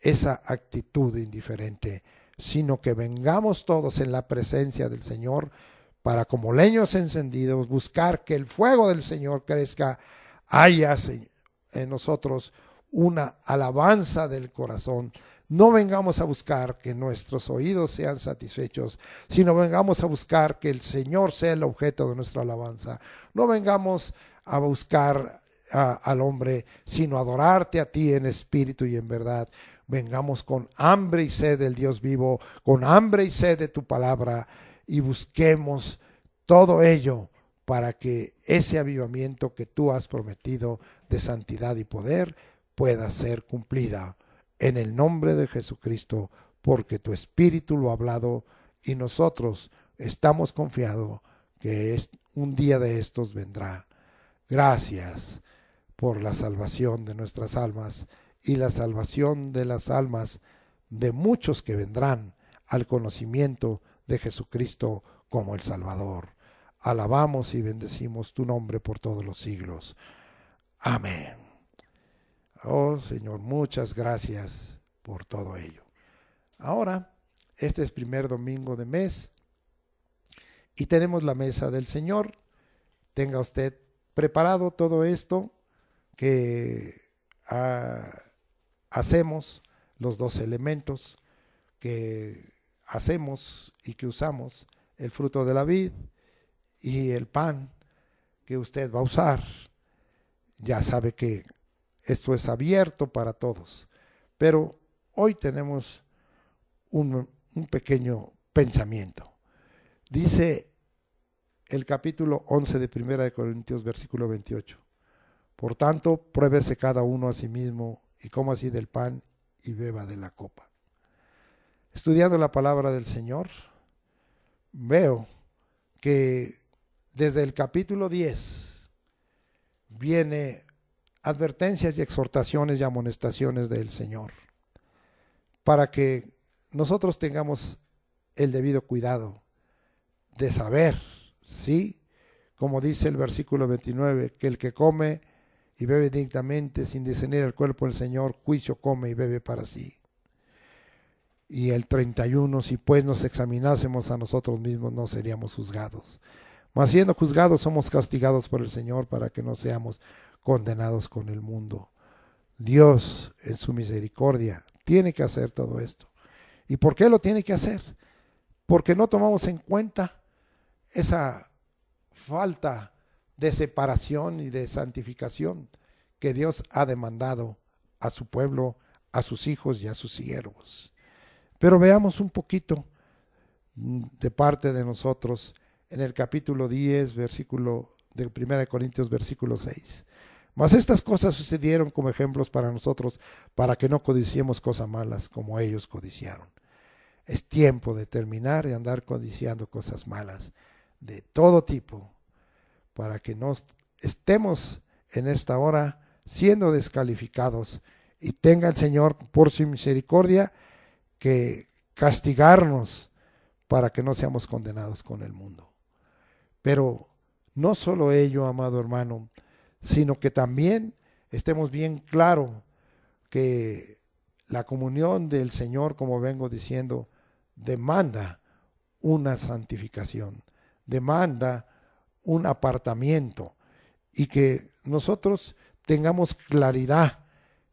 esa actitud indiferente, sino que vengamos todos en la presencia del Señor para, como leños encendidos, buscar que el fuego del Señor crezca, haya en nosotros una alabanza del corazón. No vengamos a buscar que nuestros oídos sean satisfechos, sino vengamos a buscar que el Señor sea el objeto de nuestra alabanza. No vengamos a buscar al hombre, sino adorarte a ti en espíritu y en verdad. Vengamos con hambre y sed del Dios vivo, con hambre y sed de tu palabra, y busquemos todo ello para que ese avivamiento que tú has prometido de santidad y poder pueda ser cumplida en el nombre de Jesucristo, porque tu Espíritu lo ha hablado y nosotros estamos confiados que un día de estos vendrá. Gracias por la salvación de nuestras almas y la salvación de las almas de muchos que vendrán al conocimiento de Jesucristo como el Salvador. Alabamos y bendecimos tu nombre por todos los siglos. Amén. Oh Señor, muchas gracias por todo ello. Ahora, este es primer domingo de mes y tenemos la mesa del Señor. Tenga usted preparado todo esto que hacemos, los dos elementos que hacemos y que usamos, el fruto de la vid y el pan que usted va a usar. Ya sabe que esto es abierto para todos, pero hoy tenemos un pequeño pensamiento. Dice el capítulo 11 de Primera de Corintios, versículo 28. Por tanto, pruébese cada uno a sí mismo y coma así del pan y beba de la copa. Estudiando la palabra del Señor, veo que desde el capítulo 10 viene advertencias y exhortaciones y amonestaciones del Señor para que nosotros tengamos el debido cuidado de saber, sí, como dice el versículo 29, que el que come y bebe dignamente sin discernir el cuerpo del Señor, juicio come y bebe para sí. Y el 31, si pues nos examinásemos a nosotros mismos, no seríamos juzgados. Mas siendo juzgados, somos castigados por el Señor para que no seamos condenados con el mundo. Dios, en su misericordia, tiene que hacer todo esto. ¿Y por qué lo tiene que hacer? Porque no tomamos en cuenta esa falta de separación y de santificación que Dios ha demandado a su pueblo, a sus hijos y a sus siervos. Pero veamos un poquito de parte de nosotros en el capítulo 10, versículo de 1 Corintios, versículo 6. Mas estas cosas sucedieron como ejemplos para nosotros, para que no codiciemos cosas malas como ellos codiciaron. Es tiempo de terminar de andar codiciando cosas malas de todo tipo, para que no estemos en esta hora siendo descalificados y tenga el Señor por su misericordia que castigarnos para que no seamos condenados con el mundo. Pero no solo ello, amado hermano, sino que también estemos bien claro que la comunión del Señor, como vengo diciendo, demanda una santificación, demanda un apartamiento y que nosotros tengamos claridad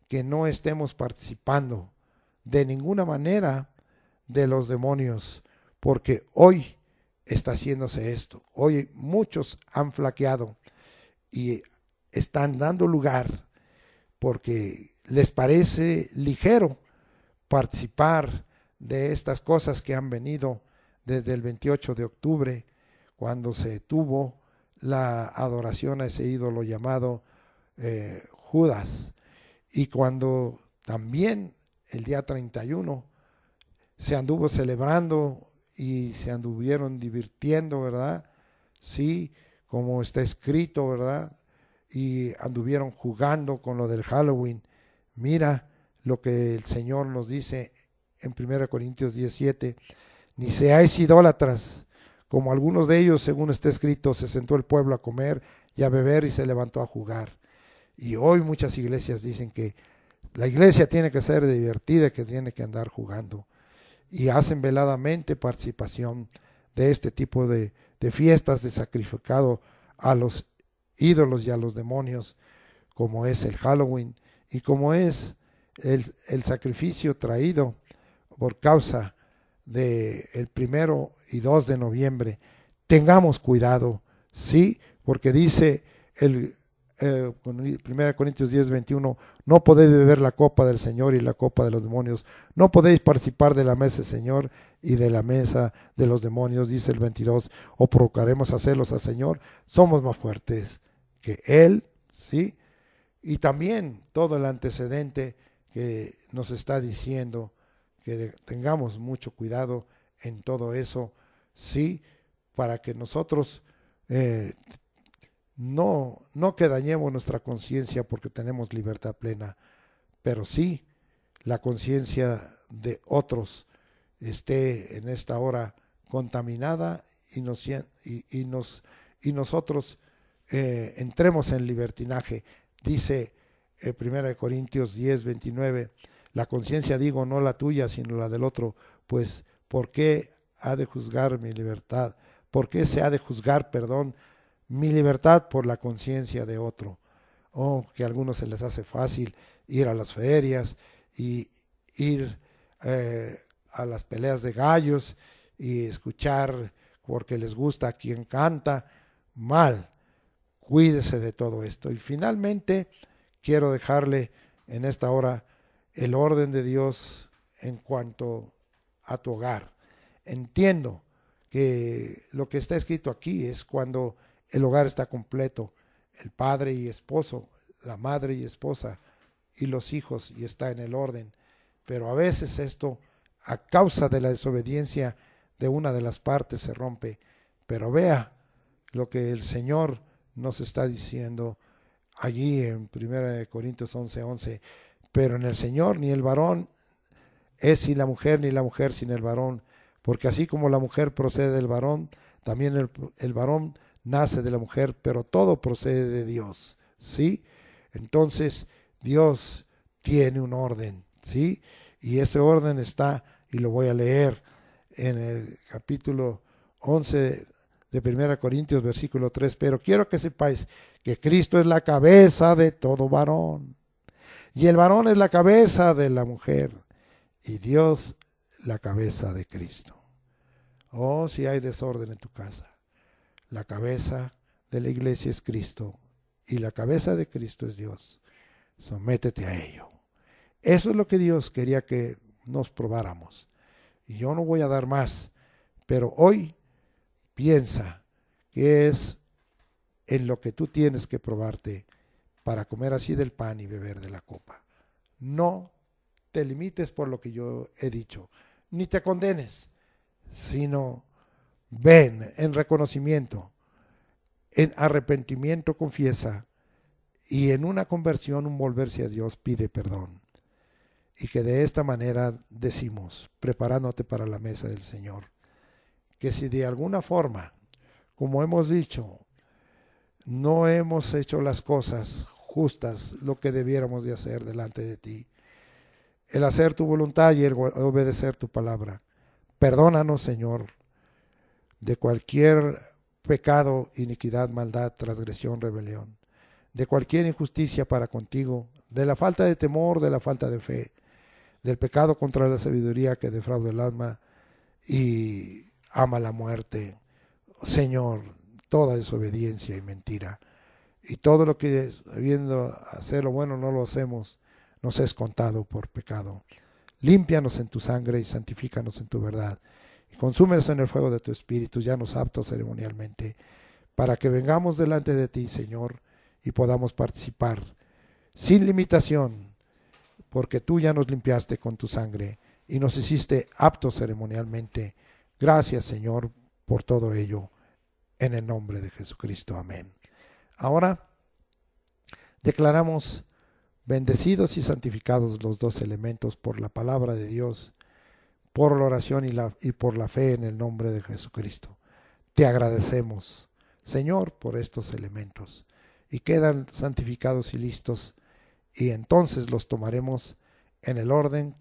que no estemos participando de ninguna manera de los demonios, porque hoy está haciéndose esto. Hoy muchos han flaqueado y están dando lugar porque les parece ligero participar de estas cosas que han venido desde el 28 de octubre, cuando se tuvo la adoración a ese ídolo llamado Judas, y cuando también el día 31 se anduvo celebrando y se anduvieron divirtiendo, ¿verdad? Sí, como está escrito, ¿verdad? Y anduvieron jugando con lo del Halloween. Mira lo que el Señor nos dice en 1 Corintios 17, ni seáis idólatras, como algunos de ellos, según está escrito, se sentó el pueblo a comer y a beber y se levantó a jugar. Y hoy muchas iglesias dicen que la iglesia tiene que ser divertida, que tiene que andar jugando. Y hacen veladamente participación de este tipo de fiestas de sacrificado a los ídolos y a los demonios, como es el Halloween y como es el sacrificio traído por causa del 1 y 2 de noviembre. Tengamos cuidado, sí, porque dice el 1 Corintios 10, 21, no podéis beber la copa del Señor y la copa de los demonios, no podéis participar de la mesa del Señor y de la mesa de los demonios, dice el 22, o provocaremos a celos al Señor, somos más fuertes que Él, ¿sí? Y también todo el antecedente que nos está diciendo que tengamos mucho cuidado en todo eso, ¿sí? Para que nosotros no que dañemos nuestra conciencia porque tenemos libertad plena, pero sí la conciencia de otros esté en esta hora contaminada y nosotros entremos en libertinaje. Dice 1 Corintios 10, 29, la conciencia digo, no la tuya, sino la del otro, pues ¿por qué ha de juzgar mi libertad? ¿Por qué se ha de juzgar, mi libertad por la conciencia de otro? Oh, que a algunos se les hace fácil ir a las ferias y ir a las peleas de gallos y escuchar porque les gusta a quien canta. Mal, cuídese de todo esto. Y finalmente quiero dejarle en esta hora el orden de Dios en cuanto a tu hogar. Entiendo que lo que está escrito aquí es cuando el hogar está completo, el padre y esposo, la madre y esposa y los hijos, y está en el orden. Pero a veces esto, a causa de la desobediencia de una de las partes, se rompe. Pero vea lo que el Señor nos está diciendo allí en 1 Corintios 11:11. Pero en el Señor ni el varón es sin la mujer, ni la mujer sin el varón. Porque así como la mujer procede del varón, también el varón nace de la mujer, pero todo procede de Dios, ¿sí? Entonces Dios tiene un orden, ¿sí? Y ese orden está, y lo voy a leer en el capítulo 11 de 1 Corintios, versículo 3. Pero quiero que sepáis que Cristo es la cabeza de todo varón, y el varón es la cabeza de la mujer, y Dios la cabeza de Cristo. Oh, si hay desorden en tu casa, la cabeza de la iglesia es Cristo y la cabeza de Cristo es Dios. Sométete a ello. Eso es lo que Dios quería que nos probáramos. Y yo no voy a dar más, pero hoy piensa que es en lo que tú tienes que probarte para comer así del pan y beber de la copa. No te limites por lo que yo he dicho, ni te condenes, sino ven en reconocimiento, en arrepentimiento confiesa, y en una conversión, un volverse a Dios, pide perdón. Y que de esta manera decimos, preparándote para la mesa del Señor, que si de alguna forma, como hemos dicho, no hemos hecho las cosas justas, lo que debiéramos de hacer delante de ti, el hacer tu voluntad y el obedecer tu palabra, perdónanos, Señor, de cualquier pecado, iniquidad, maldad, transgresión, rebelión, de cualquier injusticia para contigo, de la falta de temor, de la falta de fe, del pecado contra la sabiduría que defrauda el alma y ama la muerte. Señor, toda desobediencia y mentira, y todo lo que sabiendo hacer lo bueno no lo hacemos, nos es contado por pecado. Límpianos en tu sangre y santifícanos en tu verdad, y consúmenos en el fuego de tu espíritu, ya nos aptos ceremonialmente, para que vengamos delante de ti, Señor, y podamos participar sin limitación, porque tú ya nos limpiaste con tu sangre y nos hiciste aptos ceremonialmente. Gracias, Señor, por todo ello, en el nombre de Jesucristo. Amén. Ahora declaramos bendecidos y santificados los dos elementos por la palabra de Dios, por la oración y por la fe en el nombre de Jesucristo. Te agradecemos, Señor, por estos elementos, y quedan santificados y listos, y entonces los tomaremos en el orden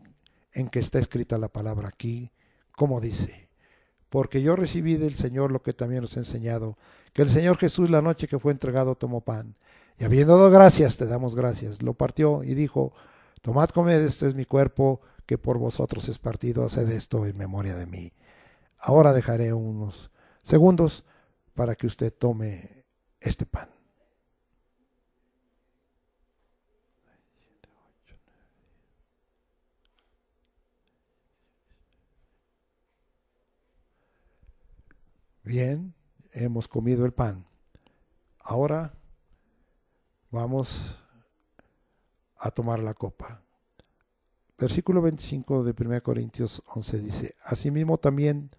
en que está escrita la palabra aquí, como dice: porque yo recibí del Señor lo que también os he enseñado, que el Señor Jesús, la noche que fue entregado, tomó pan, y habiendo dado gracias, te damos gracias, lo partió y dijo: tomad, comed, este es mi cuerpo, que por vosotros es partido, haced esto en memoria de mí. Ahora dejaré unos segundos para que usted tome este pan. Bien, hemos comido el pan. Ahora vamos a tomar la copa. Versículo 25 de 1 Corintios 11 dice: asimismo también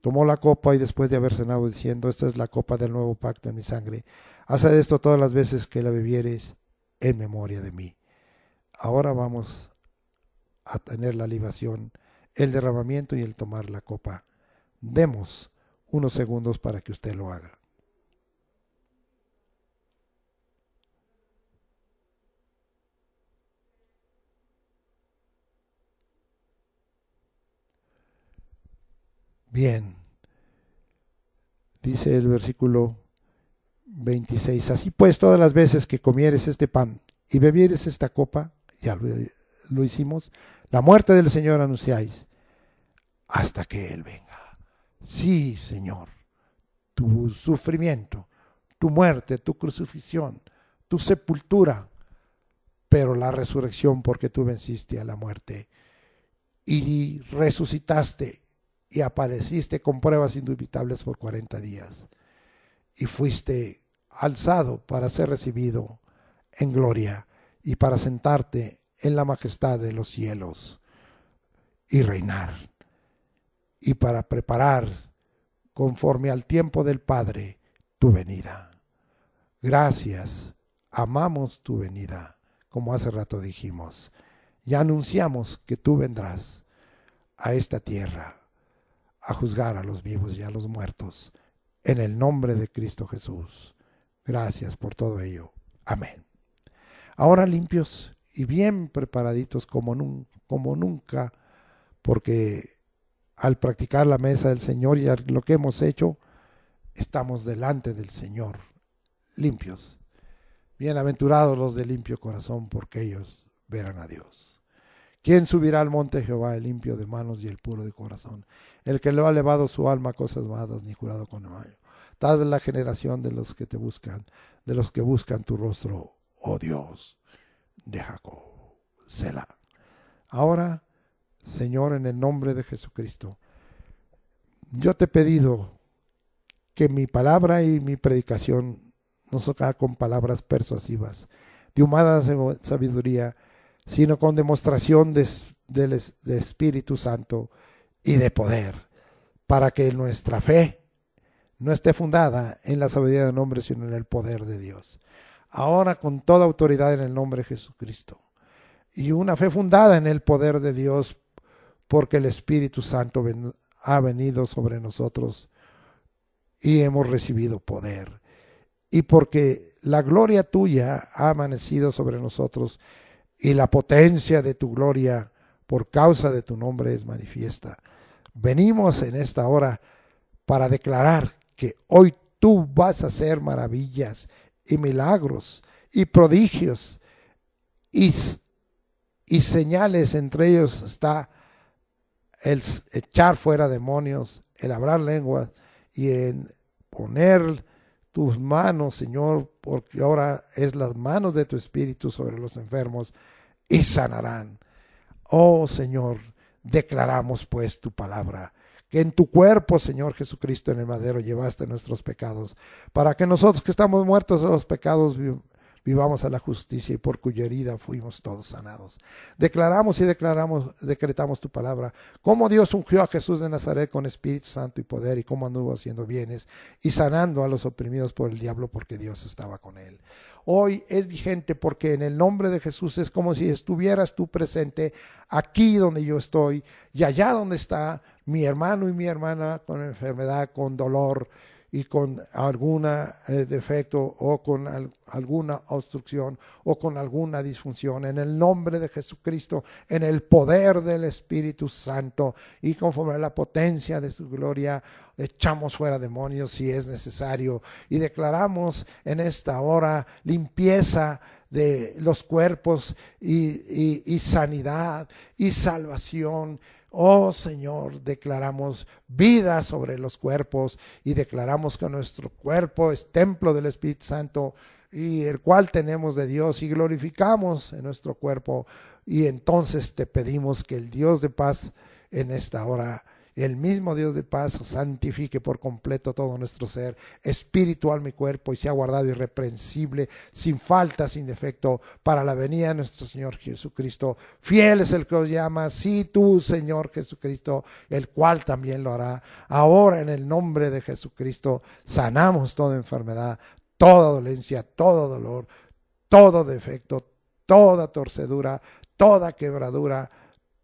tomó la copa y después de haber cenado, diciendo: esta es la copa del nuevo pacto en mi sangre. Haced esto todas las veces que la bebiereis en memoria de mí. Ahora vamos a tener la libación, el derramamiento y el tomar la copa. Demos unos segundos para que usted lo haga. Bien, dice el versículo 26: así pues, todas las veces que comieres este pan y bebieres esta copa, ya lo hicimos, la muerte del Señor anunciáis hasta que Él venga. Sí, Señor, tu sufrimiento, tu muerte, tu crucifixión, tu sepultura, pero la resurrección, porque tú venciste a la muerte y resucitaste y apareciste con pruebas indubitables por 40 días y fuiste alzado para ser recibido en gloria y para sentarte en la majestad de los cielos y reinar, y para preparar conforme al tiempo del Padre tu venida. Gracias, amamos tu venida, como hace rato dijimos, y anunciamos que tú vendrás a esta tierra a juzgar a los vivos y a los muertos, en el nombre de Cristo Jesús. Gracias por todo ello. Amén. Ahora limpios y bien preparaditos como nunca, porque al practicar la mesa del Señor y lo que hemos hecho, estamos delante del Señor, limpios. Bienaventurados los de limpio corazón, porque ellos verán a Dios. ¿Quién subirá al monte de Jehová? El limpio de manos y el puro de corazón, el que no ha elevado su alma a cosas malas, ni jurado con engaño. Tal es la generación de los que te buscan, de los que buscan tu rostro, oh Dios de Jacob. Selah. Ahora, Señor, en el nombre de Jesucristo, yo te he pedido que mi palabra y mi predicación no sea con palabras persuasivas, de humana sabiduría, sino con demostración de Espíritu Santo y de poder, para que nuestra fe no esté fundada en la sabiduría del hombre, sino en el poder de Dios. Ahora, con toda autoridad en el nombre de Jesucristo, y una fe fundada en el poder de Dios, porque el Espíritu Santo ha venido sobre nosotros y hemos recibido poder, y porque la gloria tuya ha amanecido sobre nosotros, y la potencia de tu gloria por causa de tu nombre es manifiesta. Venimos en esta hora para declarar que hoy tú vas a hacer maravillas y milagros y prodigios y señales. Entre ellos está el echar fuera demonios, el hablar lenguas y en poner tus manos, Señor, porque ahora es las manos de tu Espíritu sobre los enfermos y sanarán. Oh Señor, declaramos pues tu palabra, que en tu cuerpo, Señor Jesucristo, en el madero llevaste nuestros pecados, para que nosotros que estamos muertos a los pecados vivamos a la justicia y por cuya herida fuimos todos sanados. Declaramos y decretamos tu palabra, cómo Dios ungió a Jesús de Nazaret con Espíritu Santo y poder, y cómo anduvo haciendo bienes y sanando a los oprimidos por el diablo, porque Dios estaba con él. Hoy es vigente porque en el nombre de Jesús es como si estuvieras tú presente aquí donde yo estoy y allá donde está mi hermano y mi hermana con enfermedad, con dolor y con algún defecto o con alguna obstrucción o con alguna disfunción. En el nombre de Jesucristo, en el poder del Espíritu Santo y conforme a la potencia de su gloria, echamos fuera demonios si es necesario y declaramos en esta hora limpieza de los cuerpos y sanidad y salvación. Oh Señor, declaramos vida sobre los cuerpos y declaramos que nuestro cuerpo es templo del Espíritu Santo y el cual tenemos de Dios, y glorificamos en nuestro cuerpo. Y entonces te pedimos que el Dios de paz en esta hora, el mismo Dios de paz, santifique por completo todo nuestro ser, espíritu, alma y cuerpo, y sea guardado irreprensible, sin falta, sin defecto, para la venida de nuestro Señor Jesucristo. Fiel es el que os llama, sí, tú, Señor Jesucristo, el cual también lo hará. Ahora, en el nombre de Jesucristo, sanamos toda enfermedad, toda dolencia, todo dolor, todo defecto, toda torcedura, toda quebradura,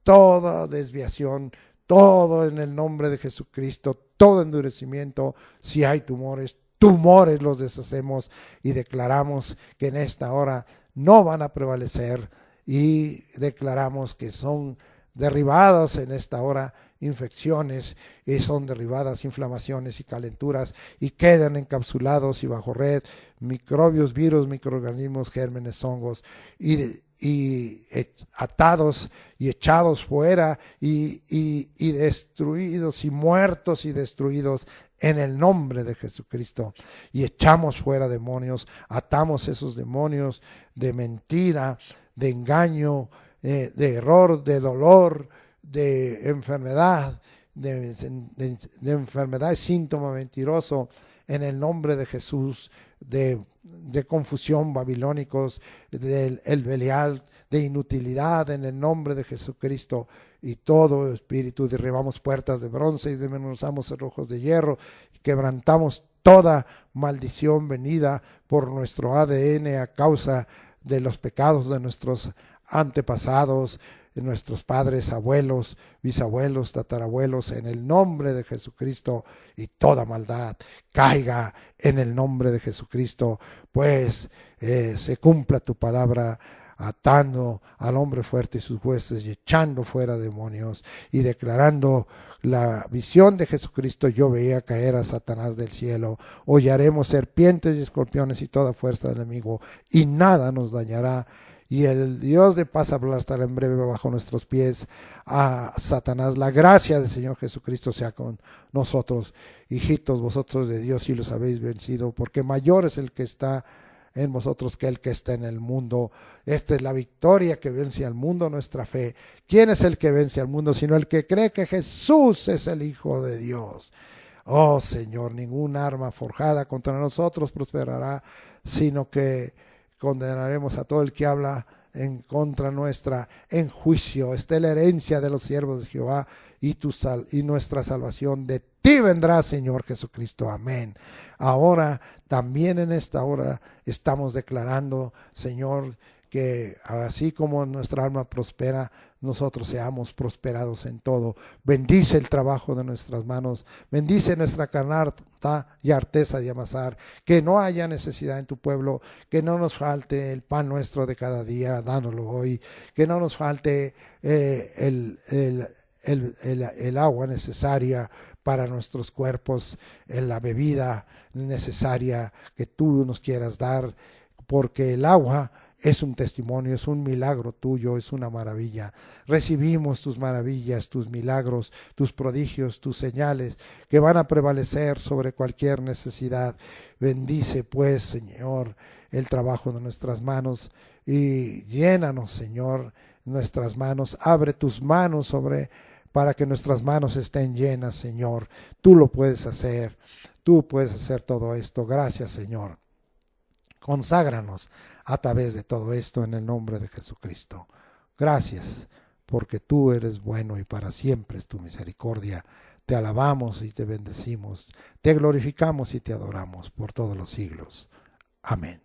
toda desviación, todo en el nombre de Jesucristo, todo endurecimiento. Si hay tumores los deshacemos y declaramos que en esta hora no van a prevalecer, y declaramos que son derribados en esta hora infecciones, y son derribadas inflamaciones y calenturas, y quedan encapsulados y bajo red microbios, virus, microorganismos, gérmenes, hongos, y atados y echados fuera y destruidos y muertos y destruidos en el nombre de Jesucristo. Y echamos fuera demonios, atamos esos demonios de mentira, de engaño, de error, de dolor, de enfermedad, de enfermedad y síntoma mentiroso en el nombre de Jesús, de confusión babilónicos, del Belial, de inutilidad en el nombre de Jesucristo. Y todo espíritu, derribamos puertas de bronce y desmenuzamos cerrojos de hierro, y quebrantamos toda maldición venida por nuestro ADN a causa de los pecados de nuestros antepasados, de nuestros padres, abuelos, bisabuelos, tatarabuelos, en el nombre de Jesucristo, y toda maldad caiga en el nombre de Jesucristo, pues se cumpla tu palabra, atando al hombre fuerte y sus jueces y echando fuera demonios, y declarando la visión de Jesucristo. Yo veía caer a Satanás del cielo, hollaremos serpientes y escorpiones y toda fuerza del enemigo, y nada nos dañará. Y el Dios de paz aplastará en breve bajo nuestros pies a Satanás. La gracia del Señor Jesucristo sea con nosotros. Hijitos, vosotros de Dios, y los habéis vencido, porque mayor es el que está en vosotros que el que está en el mundo. Esta es la victoria que vence al mundo, nuestra fe. ¿Quién es el que vence al mundo? Sino el que cree que Jesús es el Hijo de Dios. Oh Señor, ningún arma forjada contra nosotros prosperará, sino que condenaremos a todo el que habla en contra nuestra en juicio. Esta es la herencia de los siervos de Jehová, y nuestra salvación de ti vendrá, Señor Jesucristo. Amén. Ahora, también en esta hora, estamos declarando, Señor, que así como nuestra alma prospera, nosotros seamos prosperados en todo. Bendice el trabajo de nuestras manos, bendice nuestra canasta y arteza de amasar, que no haya necesidad en tu pueblo, que no nos falte el pan nuestro de cada día, dánoslo hoy, que no nos falte el agua necesaria para nuestros cuerpos, la bebida necesaria que tú nos quieras dar, porque el agua es un testimonio, es un milagro tuyo, es una maravilla. Recibimos tus maravillas, tus milagros, tus prodigios, tus señales que van a prevalecer sobre cualquier necesidad. Bendice pues, Señor, el trabajo de nuestras manos, y llénanos, Señor, nuestras manos. Abre tus manos para que nuestras manos estén llenas, Señor. Tú lo puedes hacer, tú puedes hacer todo esto. Gracias, Señor. Conságranos a través de todo esto en el nombre de Jesucristo. Gracias, porque tú eres bueno y para siempre es tu misericordia. Te alabamos y te bendecimos, te glorificamos y te adoramos por todos los siglos. Amén.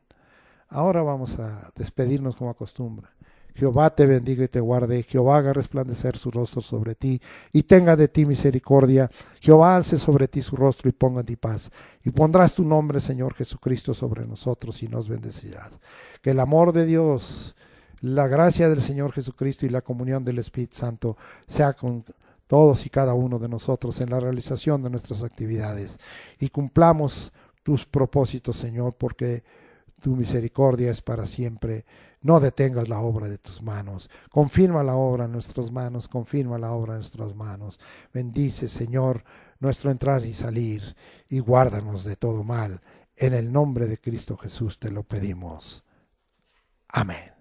Ahora vamos a despedirnos como acostumbra. Jehová te bendiga y te guarde, Jehová haga resplandecer su rostro sobre ti y tenga de ti misericordia. Jehová alce sobre ti su rostro y ponga en ti paz. Y pondrás tu nombre, Señor Jesucristo, sobre nosotros y nos bendecirás. Que el amor de Dios, la gracia del Señor Jesucristo y la comunión del Espíritu Santo sea con todos y cada uno de nosotros en la realización de nuestras actividades. Y cumplamos tus propósitos, Señor, porque tu misericordia es para siempre. No detengas la obra de tus manos. Confirma la obra en nuestras manos. Confirma la obra en nuestras manos. Bendice, Señor, nuestro entrar y salir. Y guárdanos de todo mal. En el nombre de Cristo Jesús te lo pedimos. Amén.